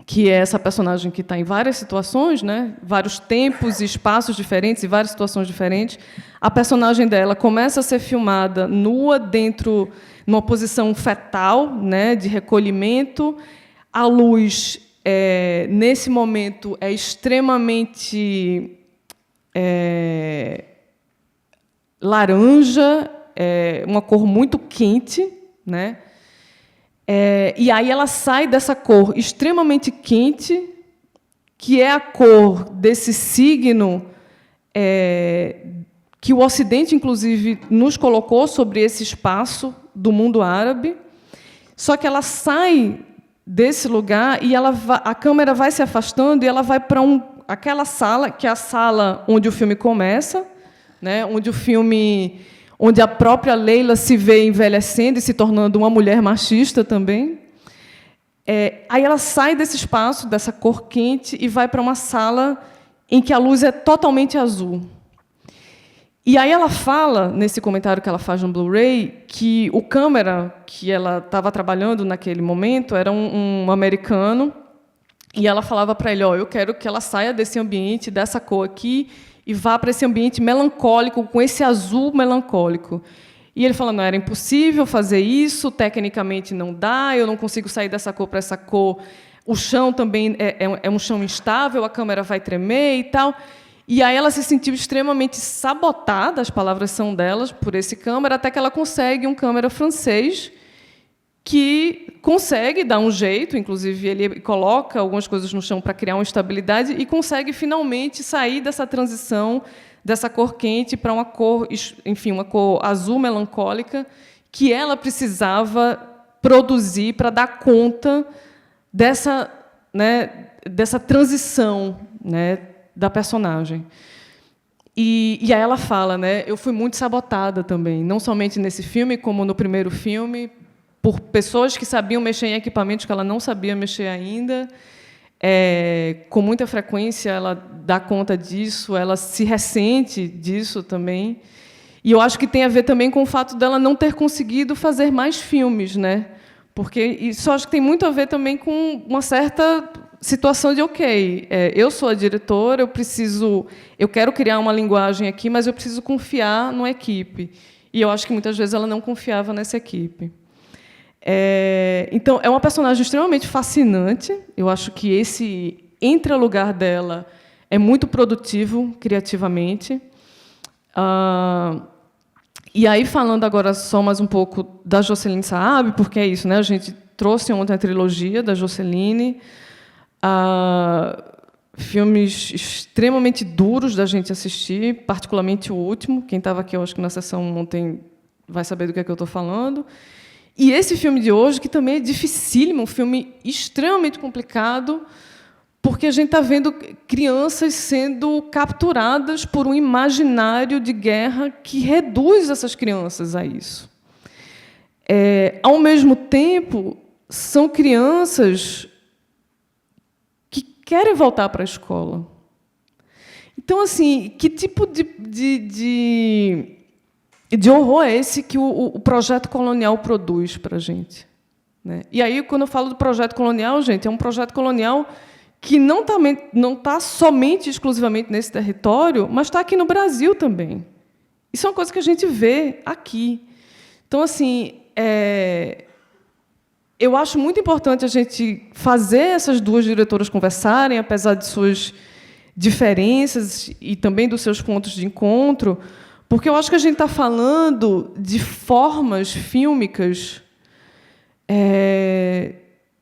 que é essa personagem que está em várias situações, né, vários tempos e espaços diferentes e várias situações diferentes, a personagem dela começa a ser filmada nua dentro, numa posição fetal, né, de recolhimento. A luz, nesse momento, é extremamente laranja, uma cor muito quente, né? E aí ela sai dessa cor extremamente quente, que é a cor desse signo que o Ocidente, inclusive, nos colocou sobre esse espaço do mundo árabe. Só que ela sai desse lugar e a câmera vai se afastando e ela vai para aquela sala, que é a sala onde o filme começa, né, onde a própria Leila se vê envelhecendo e se tornando uma mulher machista também. Aí ela sai desse espaço, dessa cor quente, e vai para uma sala em que a luz é totalmente azul. E aí ela fala, nesse comentário que ela faz no Blu-ray, que o câmera que ela estava trabalhando naquele momento era um americano, e ela falava para ele, eu quero que ela saia desse ambiente, dessa cor aqui, e vá para esse ambiente melancólico, com esse azul melancólico. E ele falando, era impossível fazer isso, tecnicamente não dá, eu não consigo sair dessa cor para essa cor, o chão também é um chão instável, a câmera vai tremer e tal. E aí ela se sentiu extremamente sabotada, as palavras são delas, por esse câmera, até que ela consegue um câmera francês que consegue dar um jeito, inclusive ele coloca algumas coisas no chão para criar uma estabilidade e consegue finalmente sair dessa transição dessa cor quente para uma cor, enfim, uma cor azul melancólica que ela precisava produzir para dar conta dessa, né, dessa transição, né, da personagem. E aí ela fala, né, eu fui muito sabotada também, não somente nesse filme, como no primeiro filme, por pessoas que sabiam mexer em equipamentos que ela não sabia mexer ainda. Com muita frequência, ela dá conta disso, ela se ressente disso também. E eu acho que tem a ver também com o fato dela não ter conseguido fazer mais filmes, né? Porque isso acho que tem muito a ver também com uma certa situação de, eu sou a diretora, eu quero criar uma linguagem aqui, mas eu preciso confiar numa equipe. E eu acho que muitas vezes ela não confiava nessa equipe. Então, é uma personagem extremamente fascinante. Eu acho que esse entra-lugar dela é muito produtivo criativamente. E aí, falando agora só mais um pouco da Jocelyne Saab, porque é isso, né? A gente trouxe ontem a trilogia da Jocelyne, filmes extremamente duros da gente assistir, particularmente o último. Quem estava aqui, eu acho que na sessão ontem vai saber do que é que eu estou falando. E esse filme de hoje, que também é dificílimo, um filme extremamente complicado, porque a gente está vendo crianças sendo capturadas por um imaginário de guerra que reduz essas crianças a isso. Ao mesmo tempo, são crianças que querem voltar para a escola. Então, assim, que tipo de horror é esse que o projeto colonial produz para a gente? Né? E aí, quando eu falo do projeto colonial, gente, é um projeto colonial que não está somente, exclusivamente nesse território, mas está aqui no Brasil também. Isso é uma coisa que a gente vê aqui. Então, assim, eu acho muito importante a gente fazer essas duas diretoras conversarem, apesar de suas diferenças e também dos seus pontos de encontro, porque eu acho que a gente está falando de formas fílmicas,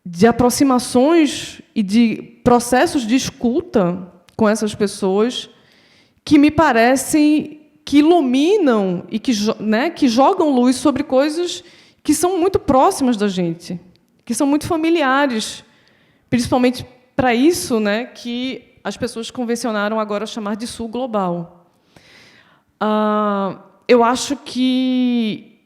de aproximações e de processos de escuta com essas pessoas que me parecem que iluminam e que jogam luz sobre coisas que são muito próximas da gente, que são muito familiares, principalmente para isso, né, que as pessoas convencionaram agora chamar de Sul global. Eu acho que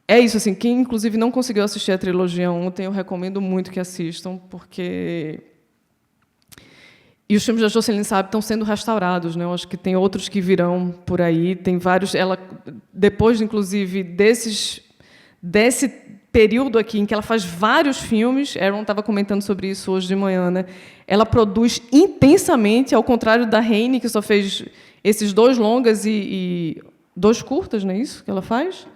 é isso. Assim, quem, inclusive, não conseguiu assistir a trilogia ontem, eu recomendo muito que assistam, porque E os filmes da Jocelyne Saab estão sendo restaurados, né? Eu acho que tem outros que virão por aí. Tem vários. Ela, depois, inclusive, desse período aqui em que ela faz vários filmes, Aaron estava comentando sobre isso hoje de manhã, né? Ela produz intensamente, ao contrário da Raine, que só fez esses 2 longas e 2 curtas, não é isso que ela faz?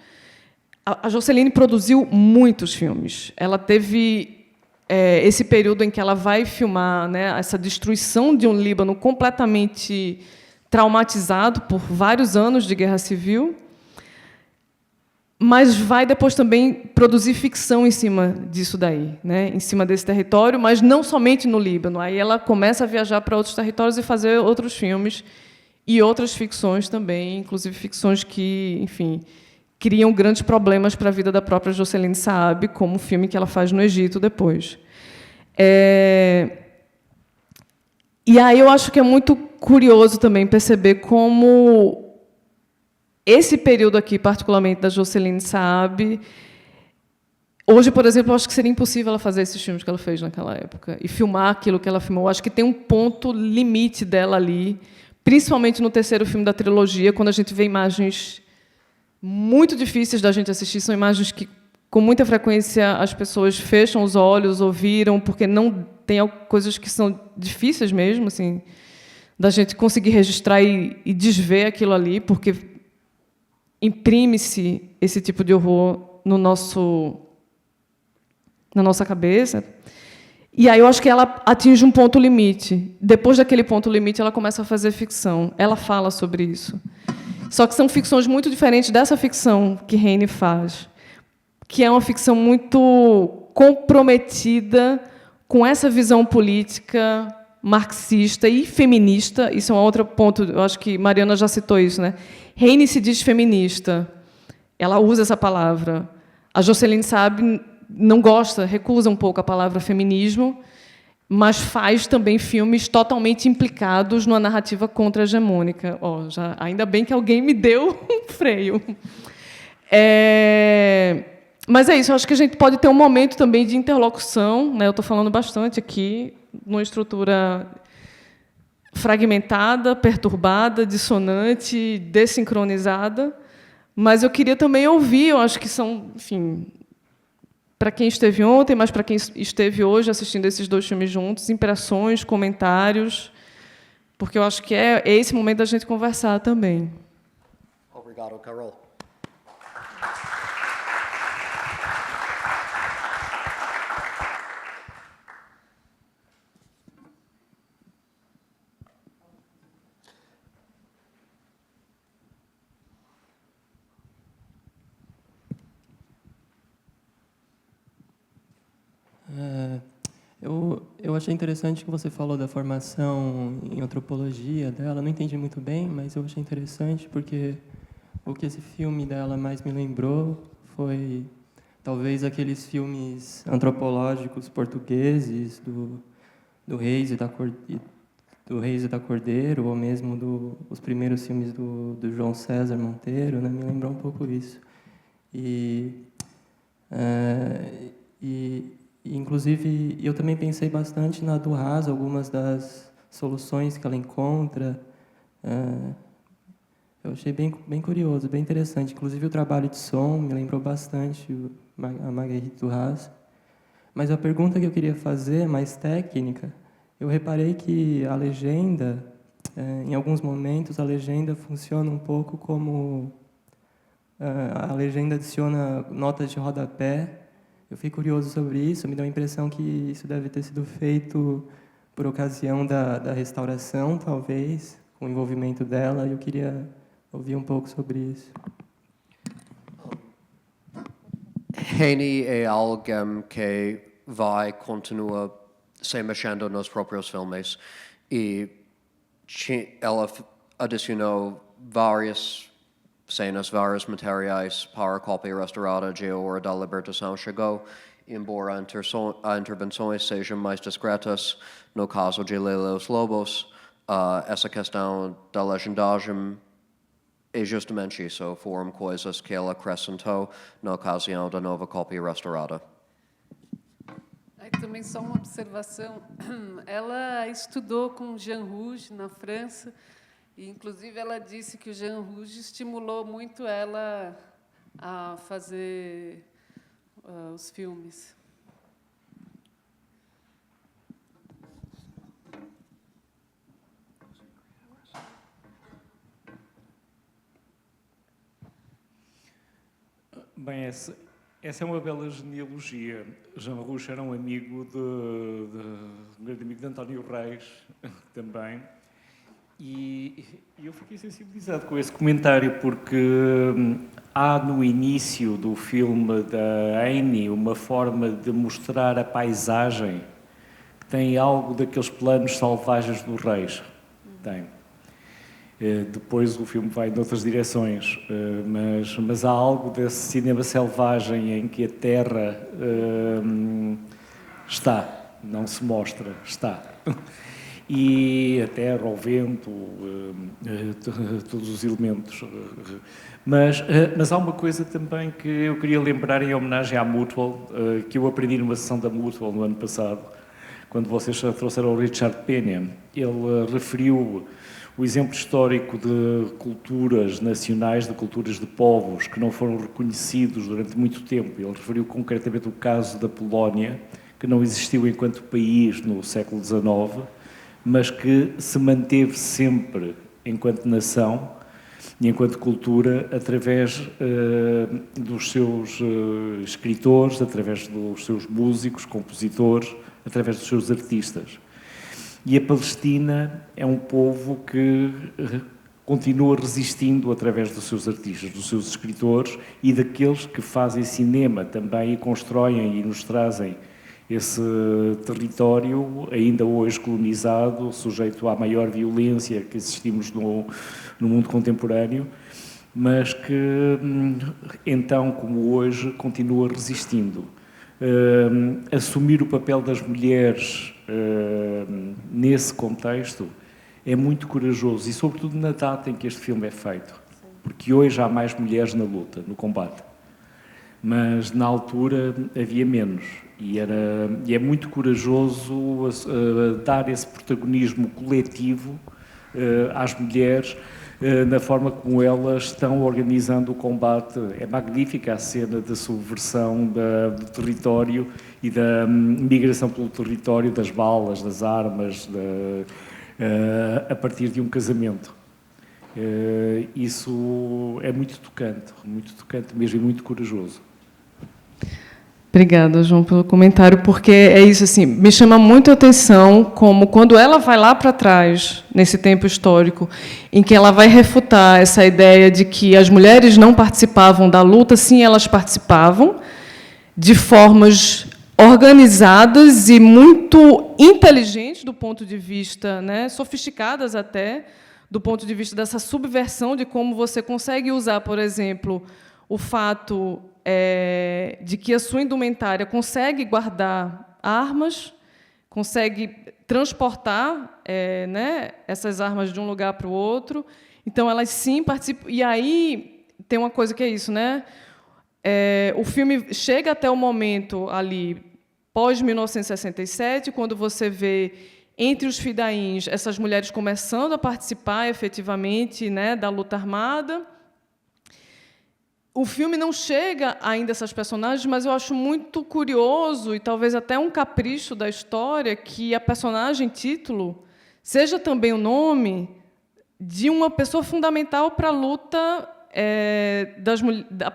A Jocelyne produziu muitos filmes. Ela teve esse período em que ela vai filmar, né, essa destruição de um Líbano completamente traumatizado por vários anos de guerra civil, mas vai depois também produzir ficção em cima disso daí, né, em cima desse território, mas não somente no Líbano. Aí ela começa a viajar para outros territórios e fazer outros filmes e outras ficções também, inclusive ficções que, enfim, criam grandes problemas para a vida da própria Jocelyne Saab, como o filme que ela faz no Egito depois. E aí eu acho que é muito curioso também perceber como esse período aqui, particularmente da Jocelyne Saab, hoje, por exemplo, eu acho que seria impossível ela fazer esses filmes que ela fez naquela época e filmar aquilo que ela filmou. Eu acho que tem um ponto limite dela ali, principalmente no 3º filme da trilogia, quando a gente vê imagens muito difíceis da gente assistir, são imagens que, com muita frequência, as pessoas fecham os olhos, ouviram, porque não tem coisas que são difíceis mesmo, assim, da gente conseguir registrar e desver aquilo ali, porque imprime-se esse tipo de horror na nossa cabeça. E aí eu acho que ela atinge um ponto limite. Depois daquele ponto limite, ela começa a fazer ficção. Ela fala sobre isso. Só que são ficções muito diferentes dessa ficção que Raine faz, que é uma ficção muito comprometida com essa visão política marxista e feminista. Isso é um outro ponto, eu acho que Mariana já citou isso, né? Raine se diz feminista. Ela usa essa palavra. A Jocelyne Saab não gosta, recusa um pouco a palavra feminismo, mas faz também filmes totalmente implicados numa narrativa contra-hegemônica. Ainda bem que alguém me deu um freio. Mas é isso, eu acho que a gente pode ter um momento também de interlocução, né? Eu estou falando bastante aqui, numa estrutura fragmentada, perturbada, dissonante, desincronizada, mas eu queria também ouvir, eu acho que são, enfim, para quem esteve ontem, mas para quem esteve hoje assistindo esses 2 filmes juntos, impressões, comentários, porque eu acho que é esse momento da gente conversar também. Obrigado, Carol. Eu achei interessante que você falou da formação em antropologia dela. Não entendi muito bem, mas eu achei interessante porque o que esse filme dela mais me lembrou foi talvez aqueles filmes antropológicos portugueses do Reis e da Cordeiro, ou mesmo os primeiros filmes do João César Monteiro, né? Me lembrou um pouco isso. Inclusive, eu também pensei bastante na Duras, algumas das soluções que ela encontra. Eu achei bem curioso, bem interessante. Inclusive, o trabalho de som me lembrou bastante a Marguerite Duras. Mas a pergunta que eu queria fazer, mais técnica, eu reparei que a legenda, em alguns momentos, a legenda funciona um pouco como... a legenda adiciona notas de rodapé. Eu fiquei curioso sobre isso, me deu a impressão que isso deve ter sido feito por ocasião da restauração, talvez, com o envolvimento dela, e eu queria ouvir um pouco sobre isso. Raine é alguém que vai continuar se mexendo nos próprios filmes e ela adicionou várias cenas, vários materiais para a cópia restaurada de A Hora da Libertação chegou, embora as intervenções sejam mais discretas. No caso de Leila e os Lobos, essa questão da legendagem é justamente isso, foram coisas que ela acrescentou na ocasião da nova cópia restaurada. Aí também só uma observação. Ela estudou com Jean Rouge na França e, inclusive, ela disse que o Jean Rouge estimulou muito ela a fazer os filmes. Bem, essa é uma bela genealogia. Jean Rouge era um amigo um grande amigo de António Reis, também. E eu fiquei sensibilizado com esse comentário, porque há no início do filme da Annie uma forma de mostrar a paisagem que tem algo daqueles planos selvagens do Reis. Tem. Depois o filme vai noutras direções, mas há algo desse cinema selvagem em que a terra está, não se mostra, está. E a terra, o vento, todos os elementos. Mas há uma coisa também que eu queria lembrar em homenagem à Mutual, que eu aprendi numa sessão da Mutual no ano passado, quando vocês trouxeram o Richard Penha. Ele referiu o exemplo histórico de culturas nacionais, de culturas de povos que não foram reconhecidos durante muito tempo. Ele referiu concretamente o caso da Polónia, que não existiu enquanto país no século XIX, mas que se manteve sempre enquanto nação e enquanto cultura através dos seus escritores, através dos seus músicos, compositores, através dos seus artistas. E a Palestina é um povo que continua resistindo através dos seus artistas, dos seus escritores e daqueles que fazem cinema também e constroem e nos trazem esse território, ainda hoje colonizado, sujeito à maior violência que assistimos no mundo contemporâneo, mas que, então, como hoje, continua resistindo. Assumir o papel das mulheres nesse contexto é muito corajoso, e sobretudo na data em que este filme é feito, porque hoje há mais mulheres na luta, no combate, mas na altura havia menos, e é muito corajoso dar esse protagonismo coletivo às mulheres, na forma como elas estão organizando o combate. É magnífica a cena da subversão do território e da migração pelo território das balas, das armas, a partir de um casamento. Isso é muito tocante mesmo, e muito corajoso. Obrigada, João, pelo comentário, porque é isso, assim, me chama muito a atenção como, quando ela vai lá para trás, nesse tempo histórico, em que ela vai refutar essa ideia de que as mulheres não participavam da luta. Sim, elas participavam, de formas organizadas e muito inteligentes do ponto de vista, né, sofisticadas até, do ponto de vista dessa subversão de como você consegue usar, por exemplo, o fato de que a sua indumentária consegue guardar armas, consegue transportar né, essas armas de um lugar para o outro. Então, elas sim participam. E aí tem uma coisa que é isso, né? O filme chega até o momento ali, pós-1967, quando você vê, entre os fidaíns, essas mulheres começando a participar efetivamente, né, da luta armada. O filme não chega ainda a essas personagens, mas eu acho muito curioso, e talvez até um capricho da história, que a personagem título seja também o nome de uma pessoa fundamental para a luta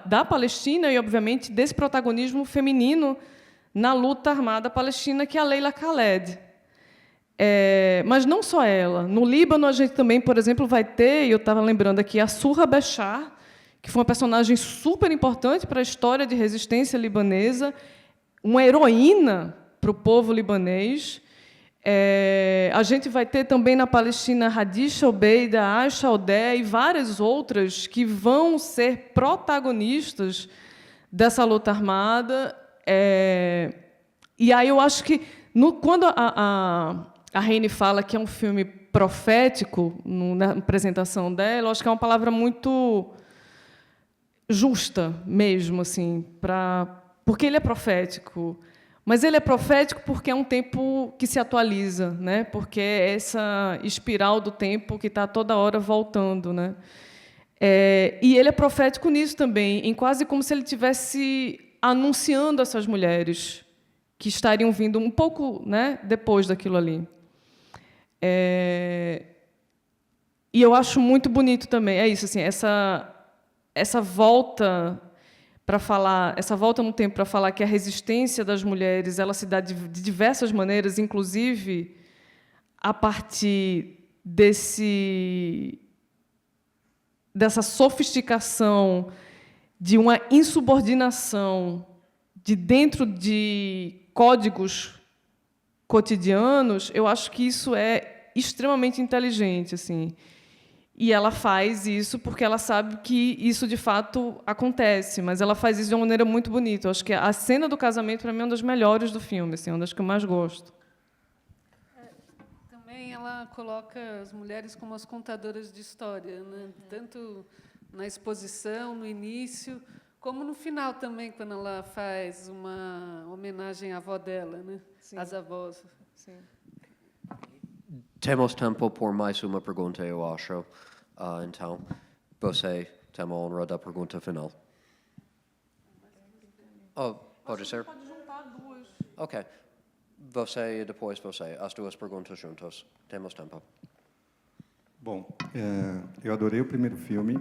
da Palestina e, obviamente, desse protagonismo feminino na luta armada palestina, que é a Leila Khaled. Mas não só ela. No Líbano, a gente também, por exemplo, vai ter, e eu estava lembrando aqui, a Surra Bechar, que foi uma personagem super importante para a história de resistência libanesa, uma heroína para o povo libanês. A gente vai ter também na Palestina Hadisha Obeida, Aisha Odeh e várias outras que vão ser protagonistas dessa luta armada. E aí eu acho que, quando a Heine fala que é um filme profético, na apresentação dela, eu acho que é uma palavra muito justa mesmo, assim, porque ele é profético, Mas ele é profético porque é um tempo que se atualiza, né? Porque é essa espiral do tempo que está toda hora voltando, né? E ele é profético nisso também, em quase como se ele estivesse anunciando essas mulheres que estariam vindo um pouco, né, depois daquilo ali. E eu acho muito bonito também, é isso, assim, essa volta para falar, essa volta no tempo para falar que a resistência das mulheres ela se dá de diversas maneiras, inclusive a partir dessa sofisticação de uma insubordinação de dentro de códigos cotidianos, eu acho que isso é extremamente inteligente, assim. E ela faz isso porque ela sabe que isso, de fato, acontece, mas ela faz isso de uma maneira muito bonita. Eu acho que a cena do casamento, para mim, é uma das melhores do filme, assim, uma das que eu mais gosto. Também ela coloca as mulheres como as contadoras de história, né? Tanto na exposição, no início, como no final também, quando ela faz uma homenagem à avó dela, né? Às avós. Sim. Temos tempo por mais uma pergunta, eu acho. Então, você tem a honra da pergunta final. Pode ser? Pode juntar duas. Ok. Você e depois você. As duas perguntas juntas. Temos tempo. Bom, eu adorei o primeiro filme.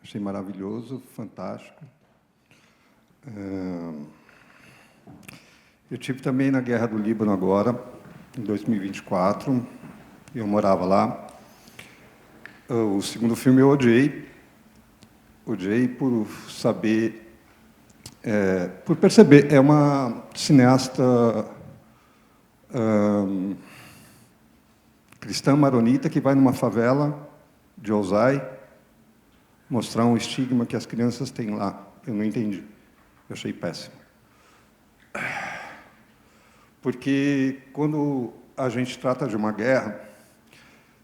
Achei maravilhoso, fantástico. Eu estive também na Guerra do Líbano agora, em 2024. Eu morava lá. O segundo filme eu odiei. Odiei por saber, por perceber. É uma cineasta cristã maronita que vai numa favela de Osai mostrar um estigma que as crianças têm lá. Eu não entendi. Eu achei péssimo. Porque quando a gente trata de uma guerra,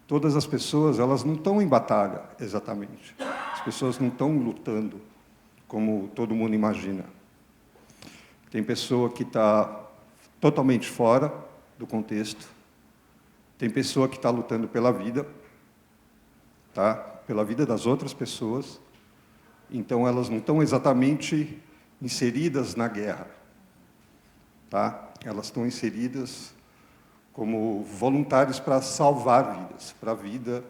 todas as pessoas, elas não estão em batalha, exatamente. As pessoas não estão lutando como todo mundo imagina. Tem pessoa que está totalmente fora do contexto. Tem pessoa que está lutando pela vida, tá? Pela vida das outras pessoas. Então, elas não estão exatamente inseridas na guerra, tá? Elas estão inseridas como voluntários para salvar vidas, para a vida,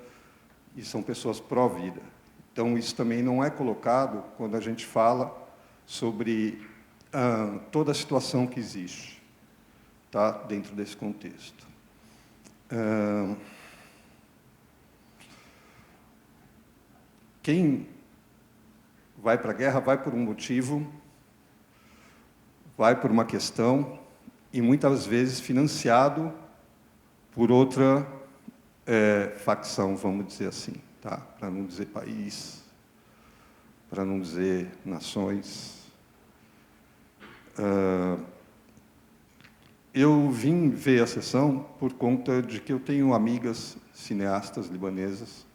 e são pessoas pró-vida. Então, isso também não é colocado quando a gente fala sobre toda a situação que existe, tá? Dentro desse contexto. Quem vai para a guerra vai por um motivo, vai por uma questão, e muitas vezes financiado por outra facção, vamos dizer assim, tá? Para não dizer país, para não dizer nações. Eu vim ver a sessão por conta de que eu tenho amigas cineastas libanesas,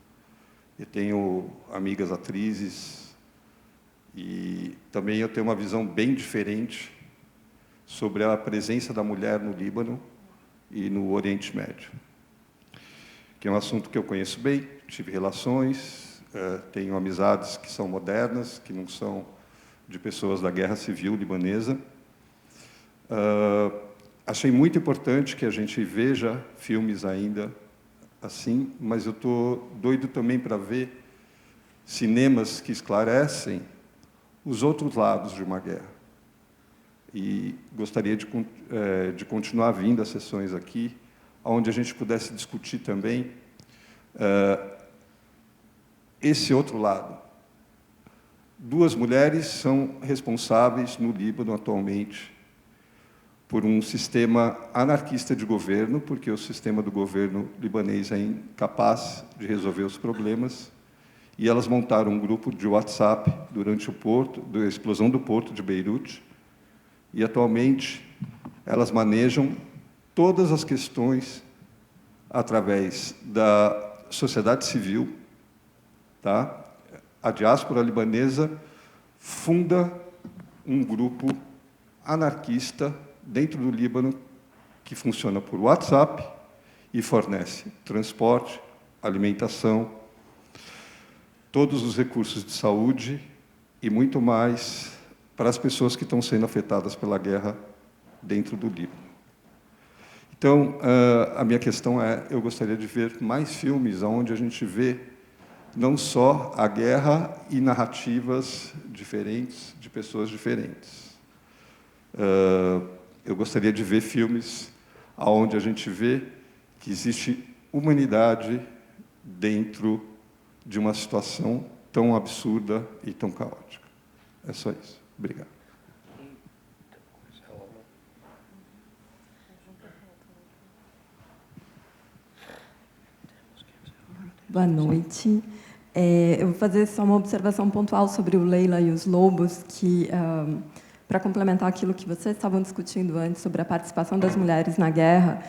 eu tenho amigas atrizes, e também eu tenho uma visão bem diferente sobre a presença da mulher no Líbano e no Oriente Médio, que é um assunto que eu conheço bem, tive relações, tenho amizades que são modernas, que não são de pessoas da Guerra Civil libanesa. Achei muito importante que a gente veja filmes ainda assim, mas eu estou doido também para ver cinemas que esclarecem os outros lados de uma guerra. E gostaria de continuar vindo às sessões aqui, onde a gente pudesse discutir também esse outro lado. 2 mulheres são responsáveis no Líbano atualmente por um sistema anarquista de governo, porque o sistema do governo libanês é incapaz de resolver os problemas, e elas montaram um grupo de WhatsApp durante a explosão do porto de Beirute, e atualmente elas manejam todas as questões através da sociedade civil, tá? A diáspora libanesa funda um grupo anarquista dentro do Líbano que funciona por WhatsApp e fornece transporte, alimentação, todos os recursos de saúde e muito mais para as pessoas que estão sendo afetadas pela guerra dentro do Líbano. Então, a minha questão é, eu gostaria de ver mais filmes onde a gente vê não só a guerra e narrativas diferentes de pessoas diferentes. Eu gostaria de ver filmes onde a gente vê que existe humanidade dentro de uma situação tão absurda e tão caótica. É só isso. Obrigado. Boa noite. Eu vou fazer só uma observação pontual sobre o Leila e os Lobos, que, para complementar aquilo que vocês estavam discutindo antes sobre a participação das mulheres na guerra,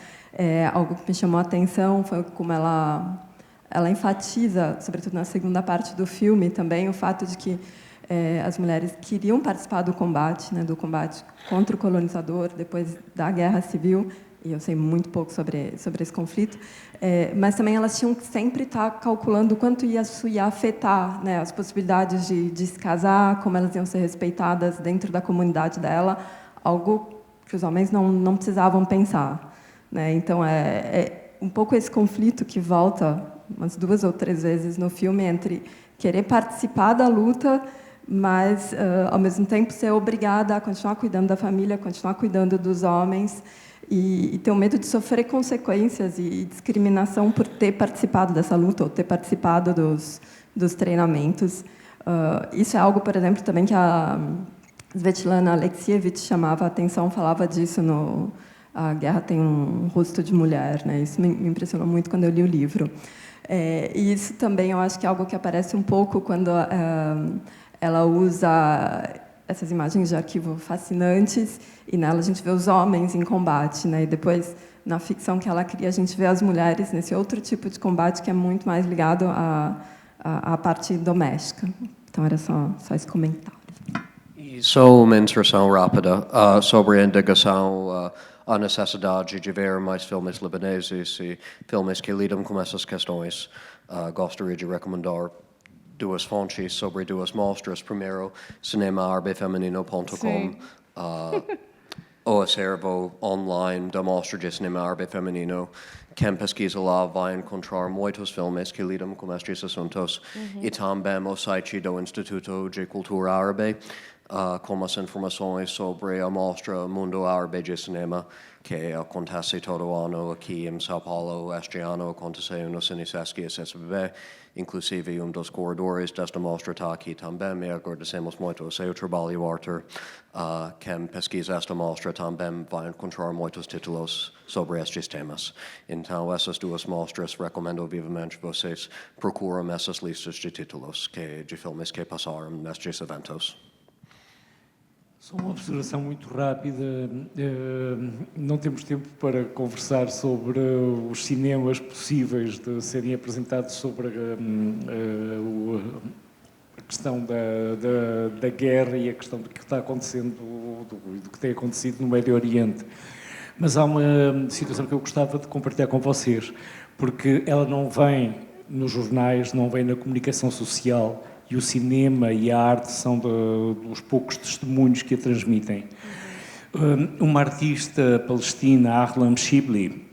algo que me chamou a atenção foi como ela enfatiza, sobretudo na segunda parte do filme, também o fato de que as mulheres queriam participar do combate, né, do combate contra o colonizador, depois da Guerra Civil, e eu sei muito pouco sobre esse conflito, mas também elas tinham que sempre estar calculando o quanto isso ia afetar, né, as possibilidades de se casar, como elas iam ser respeitadas dentro da comunidade dela, algo que os homens não precisavam pensar, né? Então, um pouco esse conflito que volta umas 2 ou 3 vezes no filme entre querer participar da luta, mas, ao mesmo tempo, ser obrigada a continuar cuidando da família, continuar cuidando dos homens, e ter o medo de sofrer consequências e discriminação por ter participado dessa luta ou ter participado dos treinamentos. Isso é algo, por exemplo, também que a Svetlana Alexievich chamava a atenção, falava disso no A Guerra Tem um Rosto de Mulher, né? Isso me impressionou muito quando eu li o livro. E isso também eu acho que é algo que aparece um pouco quando ela usa essas imagens de arquivo fascinantes, e nela a gente vê os homens em combate, né? E depois, na ficção que ela cria, a gente vê as mulheres nesse outro tipo de combate que é muito mais ligado à parte doméstica. Então, era só esse comentário. E só uma inserção rápida sobre a indagação, a necessidade de ver mais filmes libaneses e filmes que lidam com essas questões. Gostaria de recomendar 2 fontes sobre 2 mostras. Primeiro, cinemaarbefeminino.com, o acervo online da mostra de cinema árabe feminino. Quem pesquisa lá vai encontrar muitos filmes que lidam com estes assuntos. E também o site do Instituto de Cultura Árabe, com as informações sobre a mostra Mundo Árabe de Cinema, que acontece todo ano aqui em São Paulo. Este ano aconteceu no Cine Sesc e SSBB, inclusive dos corredores desta mostra está aqui também, e agradecemos muito o seu trabalho, Arthur. Quem pesquisa esta mostra também vai encontrar muitos títulos sobre estes temas. Então, essas 2 mostras, recomendo vivamente vocês procuram essas listas de títulos de filmes que passaram nestes eventos. Só uma observação muito rápida. Não temos tempo para conversar sobre os cinemas possíveis de serem apresentados sobre a questão da guerra e a questão do que está acontecendo, do que tem acontecido no Médio Oriente. Mas há uma situação que eu gostava de compartilhar com vocês, porque ela não vem nos jornais, não vem na comunicação social, e o cinema e a arte são dos poucos testemunhos que a transmitem. Uma artista palestina, Ahlam Shibli,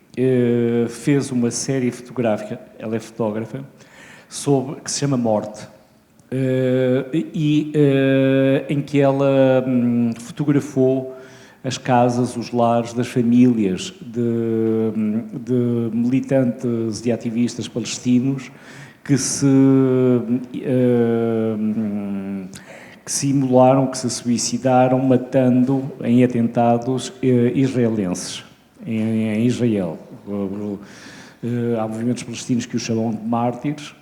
fez uma série fotográfica, ela é fotógrafa, que se chama Morte, em que ela fotografou as casas, os lares das famílias de militantes e ativistas palestinos que se imolaram, que se suicidaram, matando em atentados israelenses, em Israel. Há movimentos palestinos que os chamam de mártires,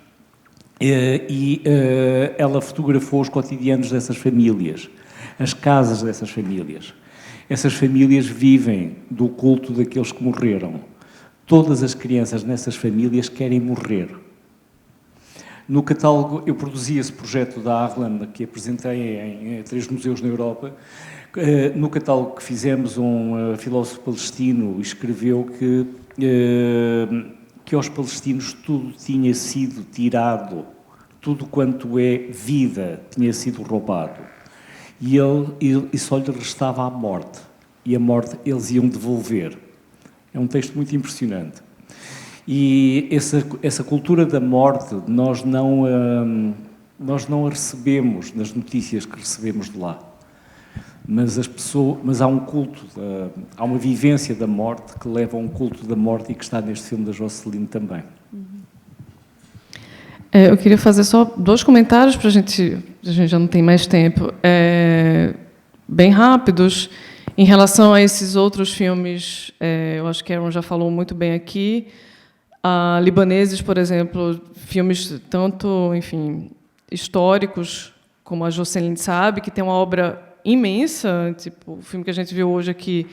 e ela fotografou os cotidianos dessas famílias, as casas dessas famílias. Essas famílias vivem do culto daqueles que morreram. Todas as crianças nessas famílias querem morrer. No catálogo, eu produzi esse projeto da Ahlam, que apresentei em 3 museus na Europa, No catálogo que fizemos, um filósofo palestino escreveu que aos palestinos tudo tinha sido tirado, tudo quanto é vida tinha sido roubado. E só lhe restava a morte. E a morte eles iam devolver. É um texto muito impressionante. E essa cultura da morte nós não a recebemos nas notícias que recebemos de lá. Mas há um culto, há uma vivência da morte que leva a um culto da morte e que está neste filme da Josseline também. Eu queria fazer só 2 comentários, para a gente já não tem mais tempo, bem rápidos, em relação a esses outros filmes. Eu acho que Aaron já falou muito bem aqui. Libaneses, por exemplo, filmes tanto, enfim, históricos, como a Josseline Saab, que tem uma obra imensa, tipo, o filme que a gente viu hoje aqui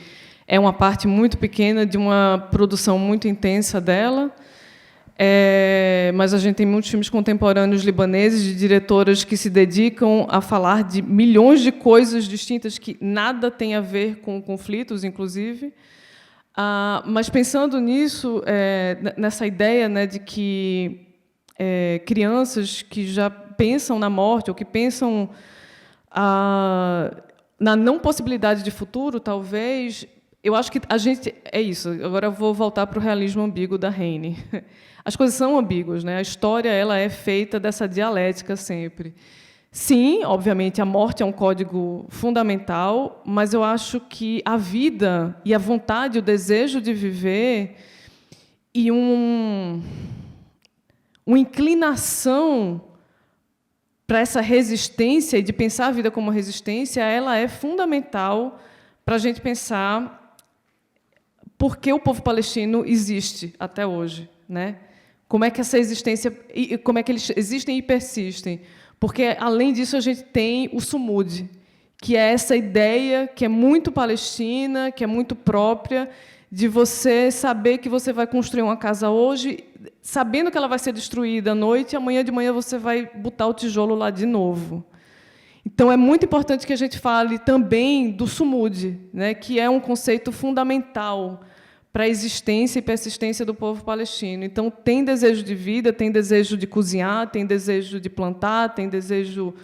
é uma parte muito pequena de uma produção muito intensa dela, mas a gente tem muitos filmes contemporâneos libaneses de diretoras que se dedicam a falar de milhões de coisas distintas que nada tem a ver com conflitos, inclusive. Mas pensando nisso, nessa ideia, né, de que crianças que já pensam na morte ou que pensam na não possibilidade de futuro, talvez, eu acho que a gente é isso. Agora eu vou voltar para o realismo ambíguo da Heine. As coisas são ambíguas, né? A história ela é feita dessa dialética sempre. Sim, obviamente, a morte é um código fundamental, mas eu acho que a vida e a vontade, o desejo de viver e uma inclinação para essa resistência e de pensar a vida como resistência, ela é fundamental para a gente pensar por que o povo palestino existe até hoje, né? Como é que essa existência, como é que eles existem e persistem? Porque, além disso, a gente tem o Sumud, que é essa ideia que é muito palestina, que é muito própria, de você saber que você vai construir uma casa hoje, sabendo que ela vai ser destruída à noite, e amanhã de manhã você vai botar o tijolo lá de novo. Então, é muito importante que a gente fale também do Sumud, né, que é um conceito fundamental para a existência e persistência do povo palestino. Então, tem desejo de vida, tem desejo de cozinhar, tem desejo de plantar, tem desejo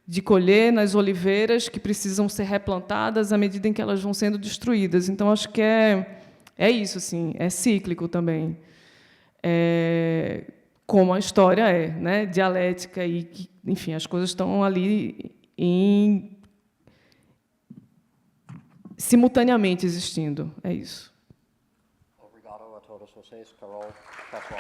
de colher nas oliveiras que precisam ser replantadas à medida em que elas vão sendo destruídas. Então, acho que é isso, assim, é cíclico também. Como a história é, né, dialética e, enfim, as coisas estão ali simultaneamente existindo. É isso. Obrigado a todos vocês, Carol. Pessoal,